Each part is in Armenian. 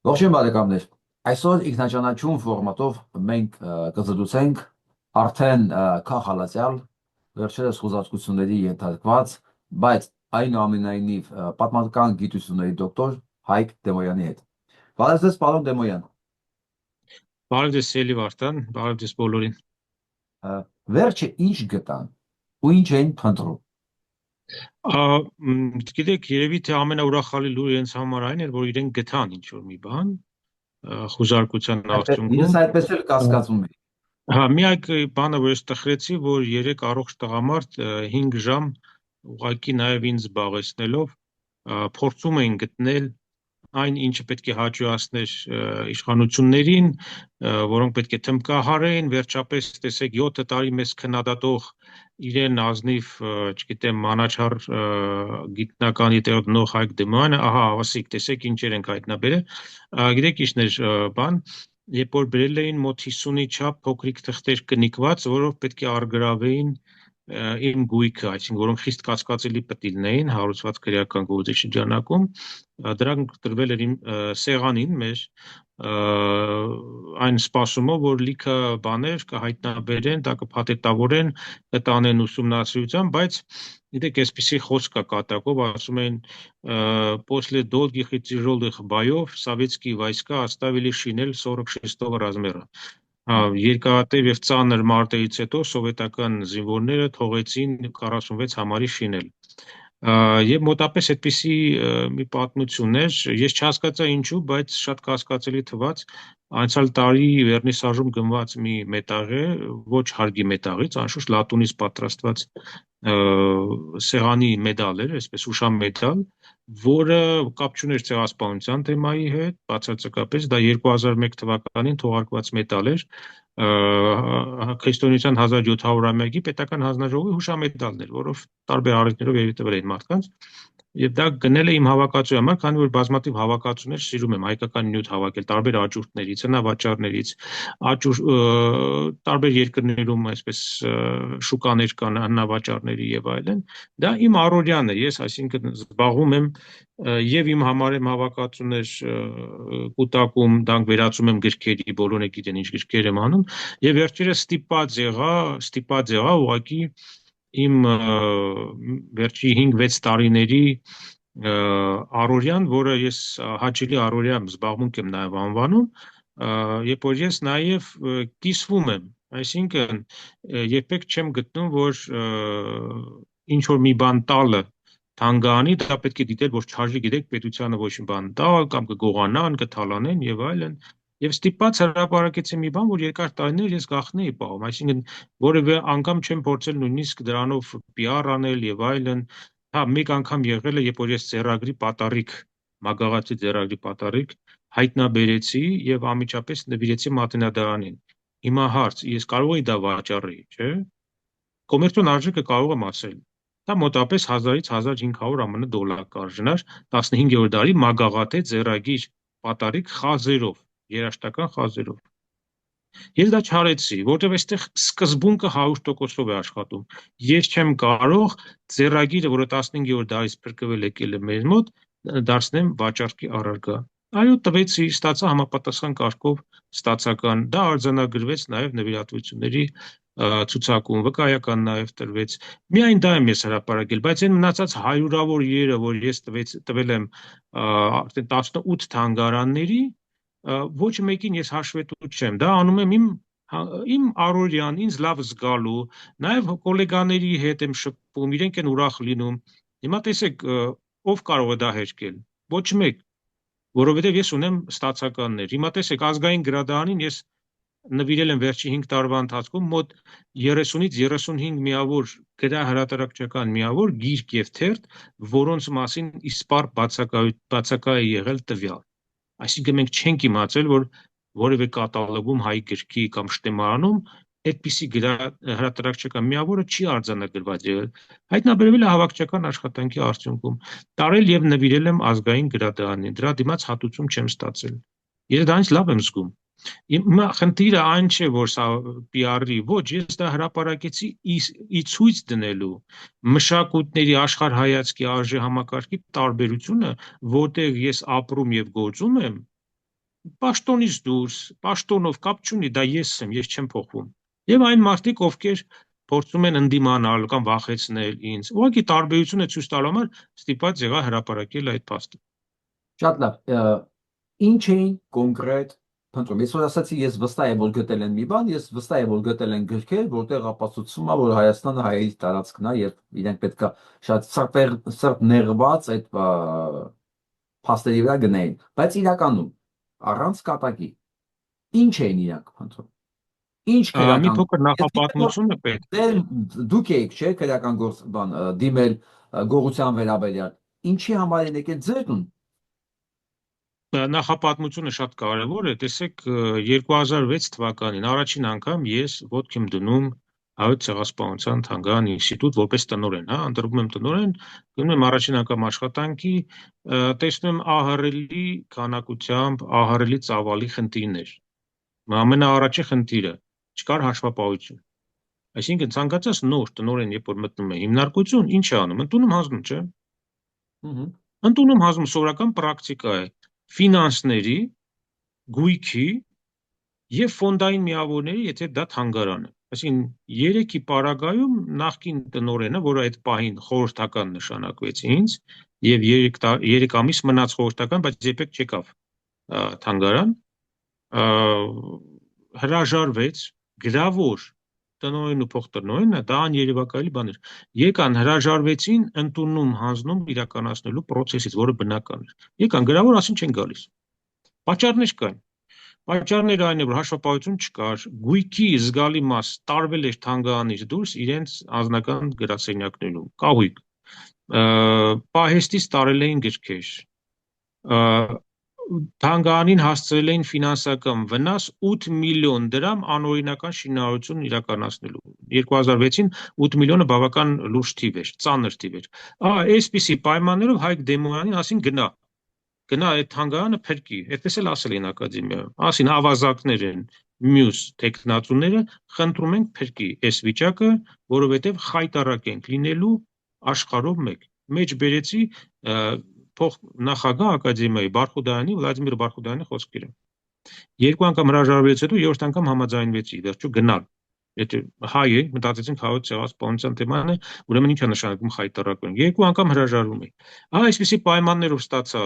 Ողջույն բարեկամներ։ Այսօր ինքնաճանաչում ֆորմատով մենք կզրուցենք արդեն քաղաքալացյալ վերջերս խոզածկությունների ենթարկված, բայց այնուամենայնիվ պատմական գիտությունների դոկտոր Հայկ Դեմոյանի հետ։ Բարև ձեզ, պարոն Դեմոյան։ Բարև ձեզ Սելի Վարդան, բարև ձեզ բոլորին։ Վերջը ինչ գտան ու ինչ էին փնտրում։ Գիտեք, երևի թե ամենաուրախալի լուրը իրենց համար այն էր, որ իրենք գտան ինչ-որ մի բան խուզարկության Ինձ արդյունքում։ այդպես էլ կասկածում էի։ Հա, միակ բանը, որ ես տխրեցի, որ երեք առողջ տղամարդ 5 ժամ ուղղակի նաև ինձ զբաղեցնելով փորձում էին գտնել այն, ինչը պետք է հաճոյացներ իշխանություններին, որոնք պետք է թմբկահարեն, վերջապես տեսեք 7 տարի մեզ քննադատող իրեն ազնիվ, չգիտեմ, մանաչար գիտնականի տեղնող Հայկ Դեմոյանը, ահա, ասիկ, տեսեք ինչեր ենք հայտնաբերել։ Գիտեք ինչն էր բան, երբ որ բերել էին մոտ 50-ի չափ փոքրիկ թղթեր կնիկված, որով պետք է առգրավեին իմ գույքը, այսինքն որոնք խիստ կասկածելի պտիլն էին հարուցված քրեական գործի շրջանակում, դրանք տրվել էր իմ սեղանին մեր այն սպասումով, որ լիքը բաներ կհայտնաբերեն, դա կփաթեթավորեն, կտանեն ուսումնասիրության, բայց գիտեք, այսպիսի խոսք կա կատակով, ասում են после долгих и тяжелых боев советские войска оставили шинель 46-ով размера։ Երկարատև եւ ծանր մարտերից հետո սովետական զինվորները թողեցին 46 համարի շինել։ Եվ մոտապես այդպիսի մի պատմություն էր, ես չհասկացա ինչու, բայց շատ կասկածելի թվաց, անցյալ տարի վերնիսաժում գնված մի մետաղ է, ոչ հարգի մետաղից, անշուշտ լատունից պատրաստված սեղանի մեդալ էր, այսպես հուշամեդալ, որը կապ չուներ ցեղասպանության թեմայի հետ, բացարձակապես դա 2001 թվականին թողարկված մեդալ էր, քրիստոնեության 1700-ամյակի պետական հանձնաժողովի հուշամեդալն էր, որով տարբեր առիթներով երևի տվել էին մարդկանց, եւ դա գնել է իմ հավաքածուի համար, քանի որ բազմաթիվ հավաքածուներ սիրում եմ հայկական նյութ հավաքել, տարբեր աճուրդներից, հնավաճառներից, տարբեր երկրներում այսպես շուկաներ կան հնավաճառների եւ այլն, դա իմ առօրյան է, ես այսինքն զբաղվում եմ եւ իմ համար եմ հավաքածուներ կուտակում, դրանք վերածում եմ գրքերի, բոլորը գիտեն ինչ գրքեր եմ անում, եւ վերջերս ստիպած եղա ուղղակի իմ վերջի 5-6 տարիների առօրյան, որը ես հաճելի առօրյա զբաղմունք եմ նաեւ անվանում, երբ որ ես նաեւ կիսվում եմ, այսինքն երբեք չեմ գտնում, որ ինչ որ մի բան տալը թանգարանի, դա պետք է դիտել, որ չարժի, գիտեք, պետությանը ոչ մի բան տալ, կամ կգողանան, կթալանեն եւ այլն։ Եվ ստիպած հրապարակեցի մի բան, որ երկար տարիներ ես գաղտնի էի պահում, այսինքն որևէ անգամ չեմ փորձել նույնիսկ դրանով PR անել եւ այլն։ Հա, մեկ անգամ եղել է, երբ որ ես ձեռագրի պատարիկ, մագաղացի ձեռագրի պատարիկ հայտնաբերեցի եւ անմիջապես նվիրեցի Մատենադարանին։ Հիմա հարց, ես կարող էի դա վաճառել, չէ՞։ Կոմերցիոն արժեքը կարող եմ ասել։ Դա մոտապես 1000-ից 1500 ԱՄՆ դոլար կարժենար 15-րդ դարի մագաղաթե ձեռագիր պատարիկ խազերով, երաշտական խազերով։ Ես դա չարեցի, որտեղ այստեղ սկզբունքը 100%-ով է աշխատում։ Ես չեմ կարող ձեռագիրը, որը 15-րդ դարից փրկվել եկել է մեզ մոտ, դարձնեմ վաճառքի առարկա։ Այո, տվեցի, ստացա համապատասխան կարգով ստացական, դա արձանագրվեց նաև նվիրատվությունների ցուցակում, վկայական նաև տրվեց։ Միայն դա եմ ես հրապարակել, բայց այն մնացած հարյուրավոր իրերը, որ ես տվել եմ արդեն 18 թանգարանների, ոչ մեկին ես հաշվետու չեմ, դա անում եմ իմ առօրյան, ինձ լավ զգալու, նաև գոլեգաների հետ եմ շփվում, իրենք են ուրախ լինում։ Հիմա տեսեք, ով կարող է դա հերկել։ Ոչ մեկ, որովհետև ես ունեմ ստացականներ։ Հիմա տեսեք, ազգային գրադարանին ես նվիրել եմ վերջի 5 տարվա ընթացքում մոտ 30-ից 35 միավոր գրահրատարակչական միավոր գիրք եւ թերթ, որոնց մասին իսպառ բացակա է եղել տվյալ։ Այսինքն մենք չենք իմացել, որ որևէ կատալոգում հայ գրքի կամ շտեմարանում այդպիսի հրատարակչական միավորը չի արձանագրված եղել։ Հայտնաբերվել է հավաքչական աշխատանքի արդյունքում։ Տարել եւ նվիրել եմ ազգային գրադարանին։ Դրա դիմաց հատուցում չեմ ստացել։ Ես դրանից լավ եմ զգում։ Հիմա խնդիրը այն չէ, որ սա PR-ի, ոչ, ես դա հրապարակեցի ի ցույց դնելու մշակույթների աշխարհայացքի արժե համակարգի տարբերությունը, որտեղ ես ապրում եւ գործում եմ, պաշտոնից դուրս, պաշտոնով կապ չունի, դա ես եմ, ես չեմ փոխվում։ Եվ այն մարդիկ, ովքեր փորձում են ընդդիմանալ կամ վախեցնել ինձ, ուղղակի տարբերություն է ցույց տալու համար ստիպված եղա հրապարակել այդ փաստը։ Շատ լավ, ինչ էին կոնկրետ փնտրում։ Ես որ ասացի, ես վստահ եմ, որ գտել են մի բան, ես վստահ եմ, որ գտել են գրքեր, որտեղ ապացուցվում է, որ Հայաստանը հայերի տարածքն է, եւ իրենք պետքա շատ սրտ ներված այդ փաստերի վրա գնային։ Բայց իրականում առանց կատակի ինչ էին իրանք փնտրում։ Ինչ Մի քրական փոքր նախապատմություն է պետք։ դուք եք, չէ՞, քրական գործ բան դիմել գողության վերաբերյալ։ Ինչի համար են եկել ձեր տուն։ Նախապատմությունը շատ կարևոր է։ Տեսեք, 2006 թվականին առաջին անգամ ես ոտք եմ դնում Հայոց ցեղասպանության թանգարան ինստիտուտ որպես տնօրեն, հա, ընտրվում եմ տնօրեն, գնում եմ առաջին անգամ աշխատանքի, տեսնում եմ ահռելի քանակությամբ, ահռելի ծավալի խնդիրներ։ Ամենաառաջի խնդիրը չկար հաշվապահություն։ Այսինքն ցանկացած նոր տնօրեն, երբ որ մտնում է հիմնարկություն, ինչ է անում, ընդունում հանձնում, չէ՞։ Ընդունում հանձնում սովորական պրակտիկա է ֆինանսների, գույքի եւ ֆոնդային միավորների, եթե դա թանգարան է։ Այսինքն երեքի պարագայում նախկին տնօրենը, որը այդ պահին խորհրդական նշանակվեց ինձ, եւ 3 ամիս մնաց խորհրդական, բայց երբեք չեկավ թանգարան, հրաժարվեց գրավոր տնօրենն ու փոխտնօրենը, դա աներևակայելի բան էր։ Եկան, հրաժարվեցին ընդունում հանձնում իրականացնելու process-ից, որը բնական էր։ Եկան գրավոր, ասին չեն գալիս։ Պատճառներ կան։ Պատճառները այն է, որ հաշվապահություն չկար, գույքի զգալի մաս տարվել էր թանգարանից դուրս իրենց անձնական գրասենյակներում, կահույք, պահեստից տարել էին գրքեր, թանգարանին հասցրել էին ֆինանսական վնաս 8 միլիոն դրամ անօրինական շինարարություն իրականացնելու։ 2006-ին 8 միլիոնը բավական լուրջ թիվ էր, ծանր թիվ էր։ Այսպիսի պայմաններով Հայկ Դեմոյանին ասին գնա այդ թանգարանը փրկի, այդպես էլ ասել են ակադեմիայում, ասին ավազակներ են մյուս տեխնացուները, խնդրում ենք փրկի այս վիճակը, որովհետև խայտարակ ենք լինելու աշխարհով մեկ։ Մեջ բերեցի փոխնախագահ ակադեմիայի Բարխուդարյանի, Վլադիմիր Բարխուդարյանի խոսքերը։ 2 անգամ հրաժարվելուց հետո 7 անգամ համաձայնվեցի, վերջո գնալ։ Եթե հայ է, մտածեցինք Հայոց ցեղասպանության թեման է, ուրեմն ինչ է նշանակում խայտարակում։ 2 անգամ հրաժարվում էի։ Այսպիսի պայմաններով ստացա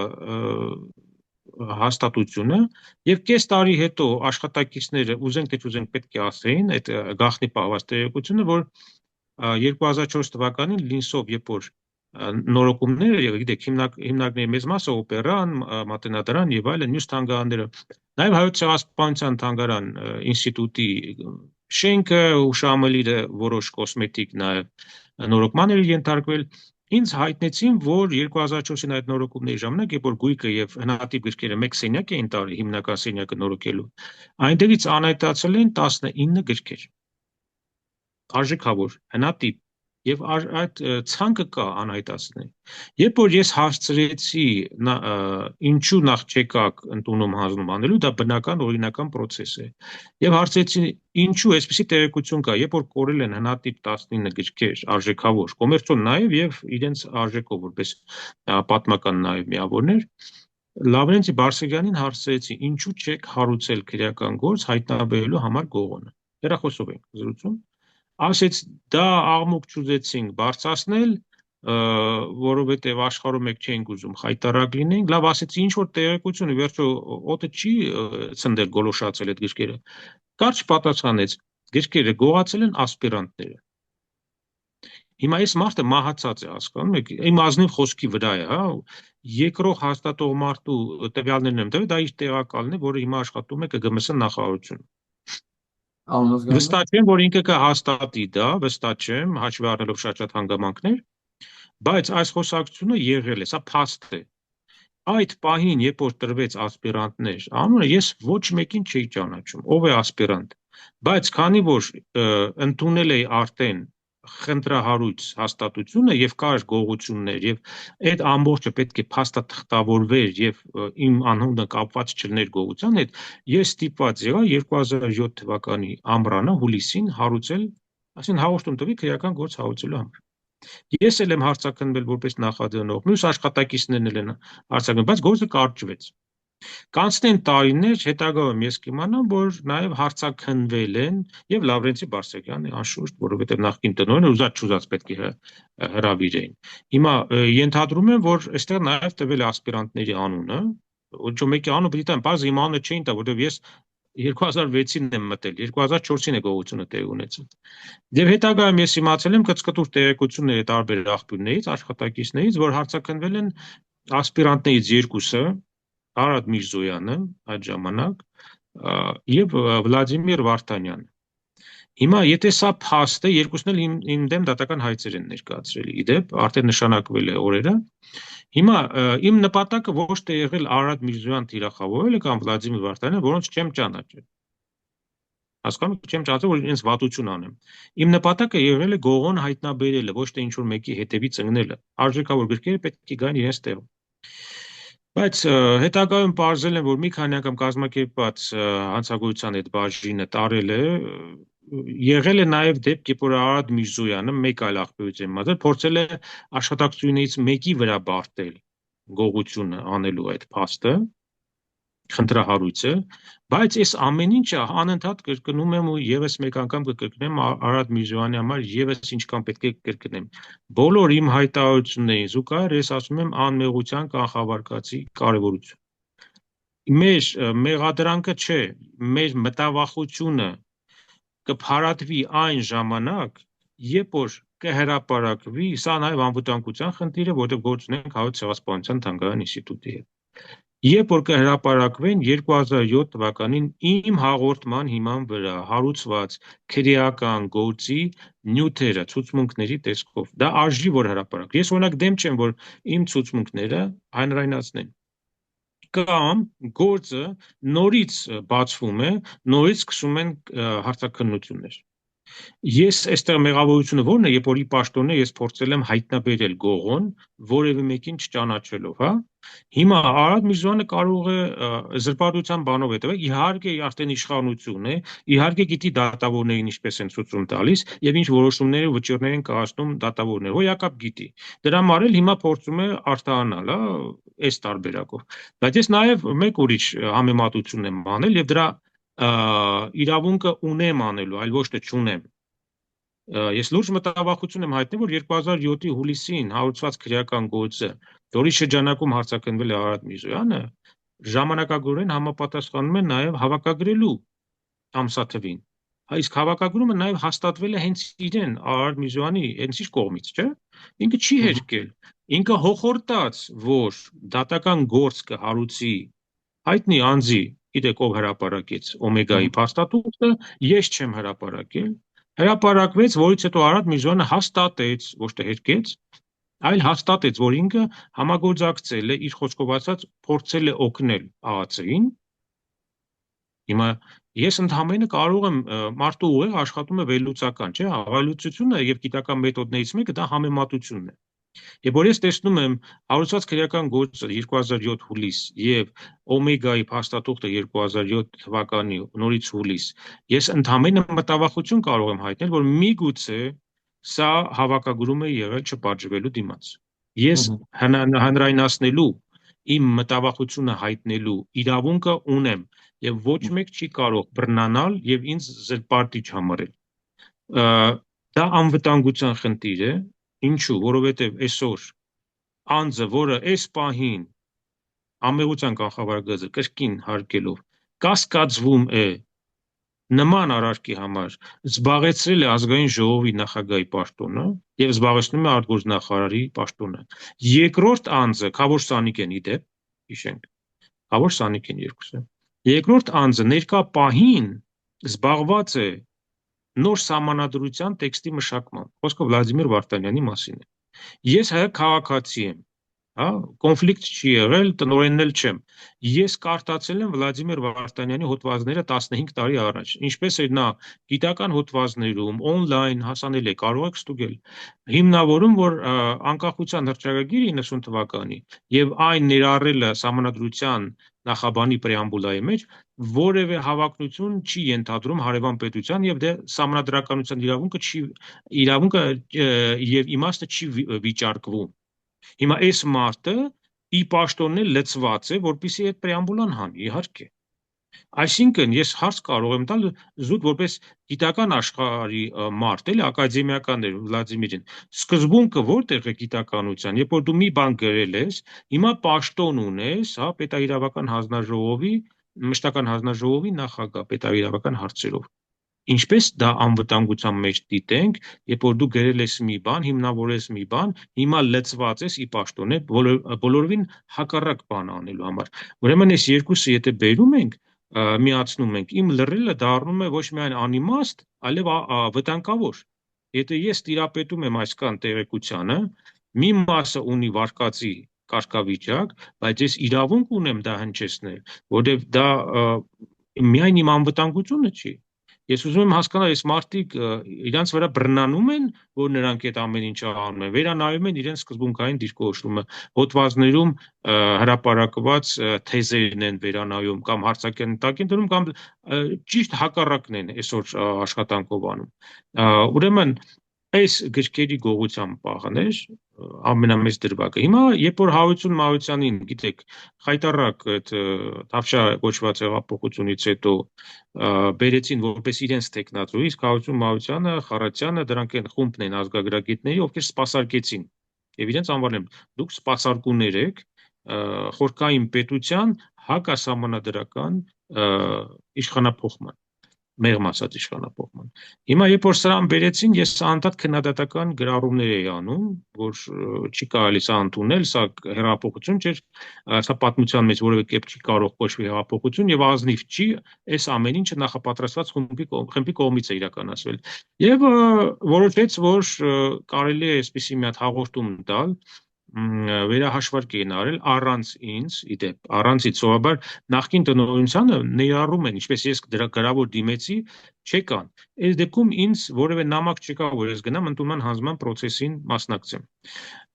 հաստատությունը եւ կես տարի հետո աշխատակիցները ուզենք թե չուզենք պետք է ասեին այդ գաղտնի պահված տեղեկությունը, որ 2004 թվականին Լինսով, երբ որ նորոգումները եղել, գիտեք, հիմնարկների մեծ մասը օպերան, մատենադարան եւ այլն, մյուս թանգարանները, նաեւ Հայոց ցեղասպանության թանգարան ինստիտուտի շենքը, հուշամալիրը, որոշ կոսմետիկ նաեւ նորոգման էր ենթարկվել, ինձ հայտնեցին, որ 2004-ին այդ նորոգումների ժամանակ, երբ որ գույքը եւ հնատիպ գրքերը մեկ սենյակ էին տարի հիմնական սենյակը նորոգելու, այնտեղից անհայտացել են 19 գրքեր, արժեքավոր, հնատիպ եւ այդ ցանկը կա անհայտացնել։ Երբ որ ես հասցրեցի ինչու նախ չեկակ ընդունում հանձնում անելու, դա բնական օրինական process է։ Եվ հարցեցի ինչու այսպեսի տեղեկություն կա, երբ որ կորել են հնատիպ 19 գրքեր, արժեքավոր, կոմերցիոն նաեւ եւ իրենց արժեքով որպես պատմական նաեւ միավորներ, Լավրենտի Բարսեղյանին հարցրեցի ինչու չեք հարուցել քրեական գործ հայտնաբերելու համար գողոնը։ Հեռախոսով ենք զրուցում։ Ասեց դա աղմուկ չուզեցինք բարձրացնել, որովհետև աշխարհում մեկ չենք ուզում խայտարակ լինենք, լավ ասեցի ինչ որ տեղեկություն, վերջո օդը չի ցնդել գոլոշացել այդ գրքերը։ Կարճ պատասխանեց, գրքերը գողացել են ասպիրանտները։ Հիմա այս մարդը մահացած է, հասկանում եք, իմ ազնիվ խոսքի վրա է, հա, երկրող հաստատող մարդու տվյալներն եմ տվել, դա իր տեղակալն է, որը հիմա աշխատում է ԿԳՄՍ նախարարությունում։ Վստահ չեմ, որ ինքը կհաստատի դա, վստահ չեմ, հաշվի առնելով շատ հանգամանքներ, բայց այս խոսակցությունը եղել է, սա փաստ է։ Այդ պահին, երբ որ տրվեց ասպիրանտներ, անունը ես ոչ մեկին չէի ճանաչում, ով է ասպիրանտ, բայց քանի որ ընդունել էի արդեն խնդրահարույց հաստատությունը եւ կար գողություններ եւ այդ ամբողջը պետք է փաստաթղթավորվեր եւ իմ անունը կապված չլներ գողության հետ, ես ստիպված եղա 2007 թվականի ամռանը հուլիսին հարուցել, այսինքն հաղորդում տվի քրեական գործ հարուցելու համար։ Ես էլ եմ հարցակնվել որպես նախաձեռնող, մյուս աշխատակիցներն էլ են հարցակնվել, բայց գործը կարճվեց։ Կանցնեն տարիներ, հետագայում ես կիմանամ, որ նաև հարցաքննվել են եւ Լավրենտի Բարսեղյանը անշուշտ, որովհետեւ նախկին տնօրենը ուզած-չուզած պետք է հրավիրեին։ Հիմա ենթադրում եմ, որ այստեղ նաև տվել է ասպիրանտների անունը, ոչ մեկի անունը պիտի տան, բաց իմ անունը չէին տա, որովհետեւ ես 2006-ին եմ մտել, 2004-ին է գողությունը տեղի ունեցել։ Եվ հետագայում ես իմացել եմ կցկտուր տեղեկությունների տարբեր աղբյուրներից, աշխատակիցներից, որ հարցաքննվել են ասպիրանտներից երկուսը, Արադ Միրզոյանը այդ ժամանակ եւ Վլադիմիր Վարդանյանը։ Հիմա եթե սա փաստ է, երկուսն էլ իմ դեմ դատական հայցեր են ներկայացրել։ Իդեպ արդեն նշանակվել է օրերը։ Հիմա իմ նպատակը ոչ թե եղել Արադ Միրզոյան թիրախավորելը կամ Վլադիմիր Վարդանյանը, որոնց չեմ ճանաչել։ Հասկանում եք, չեմ ճանաչել, որ ինձ վատություն անեմ։ Իմ նպատակը եղել է գողոն հայտնաբերելը, ոչ թե ինչ-որ մեկի հետևից ընկնելը։ Արժեքավոր գրքերը պետք է գան իրենց տեղում։ Բայց հետագայում պարզել են, որ մի քանի անգամ կազմակերպված հանցագործության այդ բաժինը տարել է, եղել է նաև դեպք, երբ որ Արադ Միրզոյանը մեկ այլ աղբյուրից եմ մտել, փորձել է աշխատակցություններից մեկի վրա բարդել գողությունը անելու այդ փաստը, խնդրահարույցը, բայց այս ամեն ինչը անընդհատ կրկնում եմ ու եւս մեկ անգամ կկրկնեմ Արադ Միրզոյանի համար եւս ինչքան պետք է կրկնեմ։ Բոլոր իմ հայտարարություններին զուգահեռ ես ասում եմ անմեղության կանխավարկածի կարևորություն։ Մեր մեղադրանքը չէ, մեր մտավախությունը կփարատվի այն ժամանակ, երբ որ կհրապարակվի, սա նաև անվտանգության խնդիր է, որտեղ գործ ունենք Հայոց ցեղասպանության թանգարան ինստիտուտի հետ։ Երբ որ կհրապարակվեն 2007 թվականին իմ հաղորդման հիման վրա հարուցված քրեական գործի նյութերը ցուցմունքների տեսքով, դա արժի որ հրապարակ։ Ես օրինակ դեմ չեմ, որ իմ ցուցմունքները հանրայնացնեն։ Կամ գործը նորից բացվում է, նորից սկսում են հարցաքննություններ։ Ես այստեղ մեղավորությունը ո՞րն է, երբ որ ի պաշտոնե ես փորձել եմ հայտնաբերել գողոն, որևէ մեկին չճանաչելով, հա։ Հիմա Արադ Միրզոյանը կարող է զրպարտության բանով է տվել, իհարկե արդեն իշխանություն է, իհարկե գիտի դատավորներին ինչպես են ցույցում տալիս եւ ինչ որոշումների վճիռներ են կայացնում դատավորները, հոյակապ գիտի։ Դրա համար էլ հիմա փորձում է արտահանալ, հա, այս տարբերակով։ Բայց ես նաեւ մեկ ուրիշ համեմատություն եմ անել եւ դրա իրավունքը ունեմ անելու, այլ ոչ թե չունեմ։ Ես լուրջ մտավախություն եմ հայտնել, որ 2007-ի հուլիսին հարուցված քրեական գործը, որի շրջանակում հարցաքննվել է Արադ Միրզոյանը, ժամանակագրորեն համապատասխանում է նաև հավաքագրելու ամսաթվին։ Իսկ հավաքագրումը նաև հաստատվել է հենց իրեն Արադ Միրզոյանի հենց իր կողմից, չէ՞։ Ինքը չի հերկել։ Ինքը հոխորտաց, որ դատական գործ կհարուցի հայտնի անձի, գիտեք ով հրապարակեց Օմեգայի փաստաթուղթը, ես չեմ հրապարակել, հրապարակվեց, որից հետո Արադ Միրզոյանը հաստատեց, ոչ թե հերկեց, այլ հաստատեց, որ ինքը համագործակցել է, իր խոսքով ասած, փորձել է օգնել ԱԱՑ-ին։ Հիմա ես ընդհանրապես կարող եմ մարդու ուղիղ աշխատում է վերլուծական, չէ՞, հավելուծությունը եւ գիտական մեթոդներից մեկը դա համեմատությունն է։ Եվ որ ես տեսնում եմ հարուցված քրեական գործը 2007 հուլիս եւ Օմեգայի փաստաթուղթը 2007 թվականի նորից հուլիս, ես ընդհանրապես մտավախություն կարող եմ հայտնել, որ միգուցե սա հավաքագրում է եղել չպատժվելու դիմաց։ Ես հանրայնացնելու իմ մտավախությունը հայտնելու իրավունքը ունեմ եւ ոչ մեկ չի կարող բռնանալ եւ ինձ զրպարտիչ համարել։ Դա անվտանգության խնդիր է, ինչու, որովհետև այսօր անձը, որը այս պահին ամեղության կանխավարկածը կրկին հարկելով կասկածվում է նման արարքի համար, զբաղեցրել է ազգային ժողովի նախագահի պաշտոնը եւ զբաղեցնում է արտգործնախարարի պաշտոնը։ Երկրորդ անձը Խավոր Սանիկեն իդեպ, հիշենք, Խավոր Սանիկեն երկուսը։ Երկրորդ անձը ներկա պահին զբաղված է նոր սահմանադրության տեքստի մշակման, խոսքը Վլադիմիր Վարդանյանի մասին է։ Ես հայ քաղաքացի եմ, հա, կոնֆլիկտ չի եղել, տնօրենն էլ չեմ։ Ես կարդացել եմ Վլադիմիր Վարդանյանի հոդվածները 15 տարի առաջ, ինչպես էր նա գիտական հոդվածներում, on-line հասանելի է, կարող եք ստուգել։ Հիմնավորում, որ անկախության հռչակագիրը 90 թվականի եւ այն ներառելը սահմանադրության նախաբանի պրեամբուլայի մեջ որևէ հավակնություն չի ենթադրում հարևան պետության եւ դե սահմանադրականության իրավունքը եւ իմաստը չի վիճարկվում։ Հիմա այս մարդը ի պաշտոնն էլ լծված է, որպեսզի այդ պրեամբուլան հանի, իհարկե։ Այսինքն ես հարց կարող եմ տալ զուտ որպես գիտական աշխարհի մարդ, էլի ակադեմիականներ Վլադիմիրին։ Սկզբունքը որտեղ է գիտականության, երբ որ դու մի բան գրել ես, հիմա պաշտոն ունես, հա, պետաիրավական հանձնաժողովի, մշտական հանձնաժողովի նախագահ պետաիրավական հարցերով։ Ինչպես դա անվտանգության մեջ դիտենք, երբ որ դու գրել ես մի բան, հիմնավորես մի բան, հիմա լծված ես ի պաշտոնե բոլորովին հակառակ բան անելու համար։ Ուրեմն այս երկուսը եթե բերում ենք, միացնում ենք, իմ լռելը դառնում է ոչ միայն անիմաստ, այլև վտանգավոր։ Եթե ես տիրապետում եմ այսքան տեղեկությանը, մի մասը ունի վարկածի կարգավիճակ, բայց ես իրավունք ունեմ դա հնչեցնել, որովհետև դա միայն իմ անվտանգությունը չի։ Ես ուզում եմ հասկանալ, այս մարդիկ իրանց վրա բռնանում են, որ նրանք այդ ամեն ինչը անում են, վերանայում են իրենց սկզբունքային դիրքորոշումը, հոդվածներում հրապարակված թեզերն են վերանայում կամ հարցակետին դնում կամ ճիշտ հակառակն են այսօր աշխատանքով անում։ Ուրեմն այս գրքերի գողության պահն էր ամենամեծ դրվագը։ Հիմա երբ որ Հարություն Մարությանին, գիտեք, խայտառակ այդ Թավշյա կոչված հեղափոխությունից հետո բերեցին որպես իրենց տեխնատու, իսկ Հարություն Մարությանը, Խառատյանը դրանք են խումբն են ազգագրագետների, ովքեր սպասարկեցին եւ իրենց անվանել դուք սպասարկուներ եք խորքային պետության հակասահմանադրական իշխանափոխման, մեղմ ասած իշխանափոխման։ Հիմա երբ որ սրան բերեցին, ես անդադ քննադատական գրառումներ էի անում, որ չի կարելի սա ընդունել, սա հեղափոխություն չէր, սա պատմության մեջ որևէ կերպ չի կարող կոչվի հեղափոխություն եւ ազնիվ չի, այս ամեն ինչը նախապատրաստված խմբի կողմից է իրականացվել։ Եվ որոշեց, որ կարելի է այսպիսի մի հատ հաղորդում տալ, վերահաշվարկ էին արել առանց ինձ, իդեպ առանցից սովորաբար նախկին տնօրինությանը ներառում են, ինչպես ես դրա գրավոր դիմեցի, չեկան։ Այս դեպքում ինձ որևէ նամակ չկա, որ ես գնամ ընդունման հանձնման process-ին մասնակցեմ։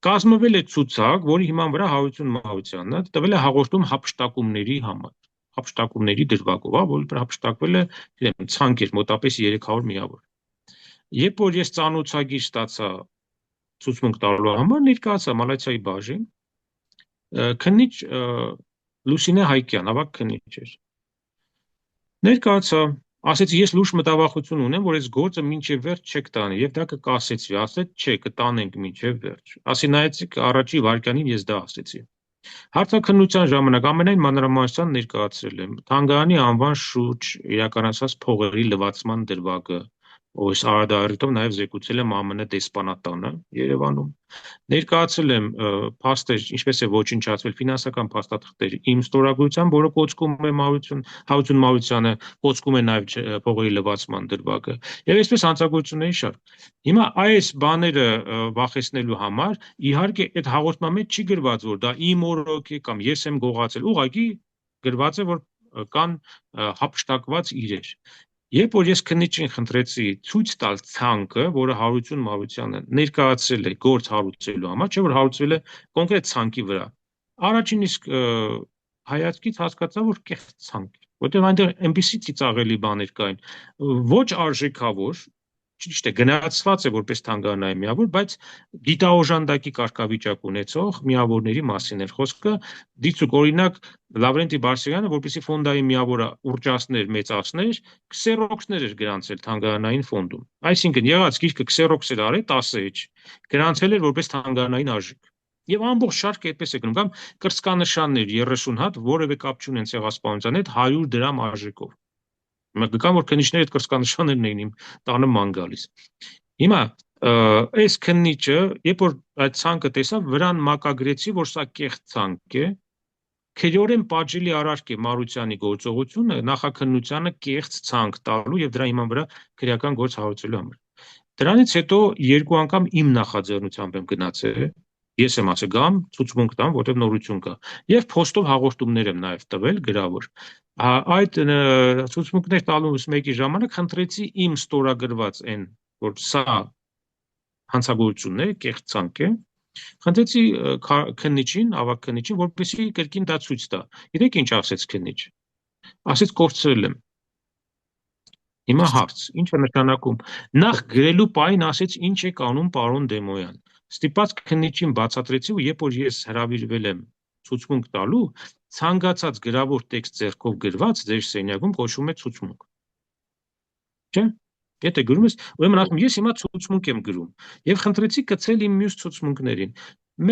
Կազմվել է ցուցակ, որի հիման վրա Հարություն Մարությանը տվել է հաղորդում հափշտակումների համար, հափշտակումների դրվագով, որ հափշտակվել է, գիտեմ, ցանկ էր մոտապես 300 միավոր։ Երբ որ ես ծանոթագիր ստացա ցուցմունք տալու համար, ներկայացա Մալացիայի բաժին, քննիչ Լուսինե Հայկյան, ավագ քննիչ էր։ Ներկայացա, ասեցի ես լուրջ մտավախություն ունեմ, որ այս գործը մինչև վերջ չեք տանի, եւ դա կկասեցվի, ասեց չէ, կտանենք մինչև վերջ։ Ասի նայեցիք առաջի վարքյանին ես դա ասեցի։ Հարցաքննության ժամանակ ամենայն մանրամասնության ներկայացրել եմ Թանգարանի անվան շուրջ իրականացած փողերի լվացման դրվագը, ով արադարիտով նաև զեկուցել եմ ԱՄՆ դեսպանատանը Երևանում։ Ներկայացրել եմ փաստեր, ինչպես է ոչնչացվել ֆինանսական փաստաթղթեր իմ ստորագրությամբ, որը կոչվում է Հարություն Մարությանը, կոչվում է նաև փողերի լվացման դրվագը, եւ այսպես հանցագործությունների շարք։ Հիմա այս բաները վախեցնելու համար, իհարկե, այդ հաղորդման մեջ չի գրված, որ դա իմ օրոք է կամ ես եմ գողացել, ուղղակի գրված է, որ կան հափշտակված իրեր։ Երբ որ ես քննիչին խնդրեցի ցույց տալ ցանկը, որը Հարություն Մարությանը ներկայացրել է գործ հարուցելու համար, չէ՞ որ հարուցվել է կոնկրետ ցանկի վրա, առաջին իսկ հայացքից հասկացա, որ կեղծ ցանկ է, որտեղ այնտեղ այնպիսի ծիծաղելի բաներ կային, ոչ արժեքավոր, ճիշտ է, գնահատված է որպես թանգարանային միավոր, բայց գիտաօժանդակի կարգավիճակ ունեցող միավորների մասին էր խոսքը, դիցուք օրինակ Լավրենտի Բարսեղյանը, որպեսզի ֆոնդային միավորը ուռճացներ, մեծացներ, քսերոքսներ էր գրանցել թանգարանային ֆոնդում։ Այսինքն եղած գիրքը քսերոքս էր արել 10 գրանցել էր որպես թանգարանային արժեք։ Եվ ամբողջ շարքը այդպես է գնում, կամ կրծքանշաններ 30 հատ, որևէ կապ չունեն ցեղասպանության հետ 100 դրամ արժեքով։ Կան որ քննիչները այդ կրծքանշաններն էին իմ տանը ման գալիս։ Հիմա այս քննիչը, երբ որ այդ ցանկը տեսավ, վրան մակագրեցի, որ սա կեղծ ցանկ է, քերորեն պատժելի արարք է Մարությանի գործողությունը նախաքննությանը կեղծ ցանկ տալու եւ դրա հիման վրա քրեական գործ հարուցելու համար։ Դրանից հետո երկու անգամ իմ նախաձեռնությամբ եմ գնացել, ես եմ ասել գամ, ցուցմունք տամ, որտեղ նորություն կա, եւ փոստով հաղորդումներ եմ նաեւ տվել գրավոր։ Այդ ցուցմունքներ տալուց մեկի ժամանակ խնդրեցի իմ ստորագրված այն, որ սա հանցագործություն է, կեղծ ցանկ է, խնդրեցի քննիչին, ավագ քննիչին, որպեսզի կրկին դա ցույց տա։ Գիտեք ինչ ասեց քննիչը։ Ասեց կորցրել եմ։ Հիմա հարց, ինչ է նշանակում։ Նախ գրելու պահին ասեց ինչ եք անում պարոն Դեմոյան։ Ստիպած քննիչին բացատրեցի, ու երբ որ ես հրավիրվել եմ ցուցմունք տալու, ցանկացած գրավոր տեքստ ձեռքով գրված ձեր սենյակում կոչվում է ցուցմունք։ Չէ՞։ Եթե գրում ես, ուրեմն ասում ես հիմա ցուցմունք եմ գրում եւ խնդրեցի կցել իմ մյուս ցուցմունքներին։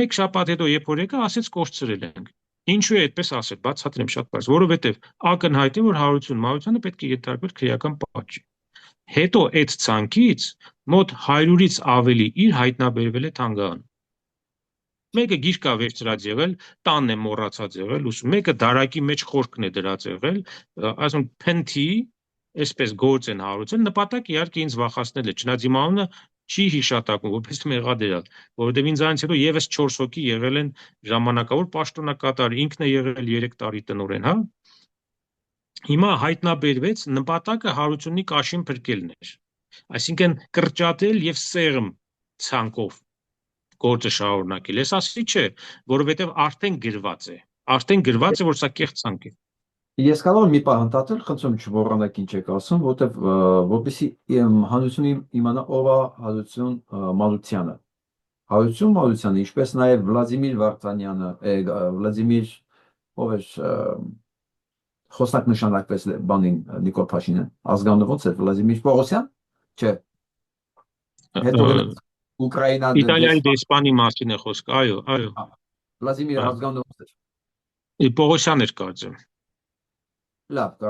Մեկ շաբաթ հետո երբ որ եկա, ասեց կորցրել ենք։ Ինչու է այդպես ասել, բացատրեմ շատ բարձ, որովհետեւ ակնհայտ է, որ հարություն մարությանը պետք է ենթարկվեր քրեական պատժի։ Հետո այդ ցանկից մոտ 100-ից ավելի իր հայտնաբերվել է թանգարան։ Մեկը գիրք է վերցրած եղել, տանն է մոռացած եղել, ուսում, մեկը դարակի մեջ խորքն է դրած եղել, ասում փնթի, այսպես գործ են հարուցել, նպատակ իհարկե ինձ վախացնել է, չնայած իմ անունը չի հիշատակում, որպես մեղադերալ, որովհետև ինձանից հետո եւս 4 հոգի եղել են ժամանակավոր պաշտոնակատար, ինքն է եղել 3 տարի տնօրեն, հա։ Հիմա հայտնաբերվեց նպատակը Հարությունի կաշին փրկելն էր, այսինքն կրճատել եւ սեղմ ցանկով գործը շարունակել։ Ես ասի չէ, որովհետեւ արդեն գրված է, որ սա կեղծ ցանկ է։ Ես կարող եմ մի պահ ընդհատել, խնդրում չմոռանաք ինչ եք ասում, որտեվ որպեսզի հանրությունը իմանա ով է Հարություն Մանուկյանը։ Հարություն Մանուկյանը, ինչպես նաև Վլադիմիր Վարդանյանը, Վլադիմիր ով էր խոսնակ նշանակվեց բանին Նիկոլ Փաշինյան, ազգանունը ո՞նց է, Վլադիմիր Պողոսյան, չէ։ Հետո Ուկրաինա Իտալիայի դեսպանի մասին է խոսքը, այո։ Վլադիմիր ազգանունը ո՞նց է։ Պողոսյան էր կարծեմ։ Լավ,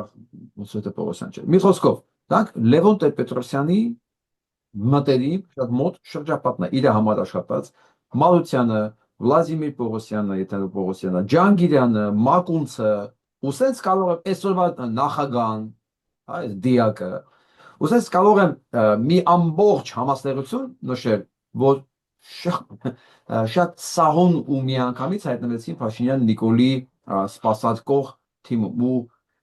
ոնց է Պողոսյան չէ։ Մի խոսքով, դրանք Լևոն Տեր-Պետրոսյանի մտերիմ շատ մոտ շրջապատն է, իր համար աշխատած Մանուկյանը, Վլադիմիր Պողոսյանը, եթե Պողոսյանը, Ջանգիրյանը, Մակունցը, ու սենց կարող եմ այսօրվա նախագահան, այս դիակը, ու սենց կարող եմ մի ամբողջ համաստեղություն նշել, որ շատ սահուն ու միանգամից հայտնվեցին Փաշինյան Նիկոլի սպասարկող թիմում ու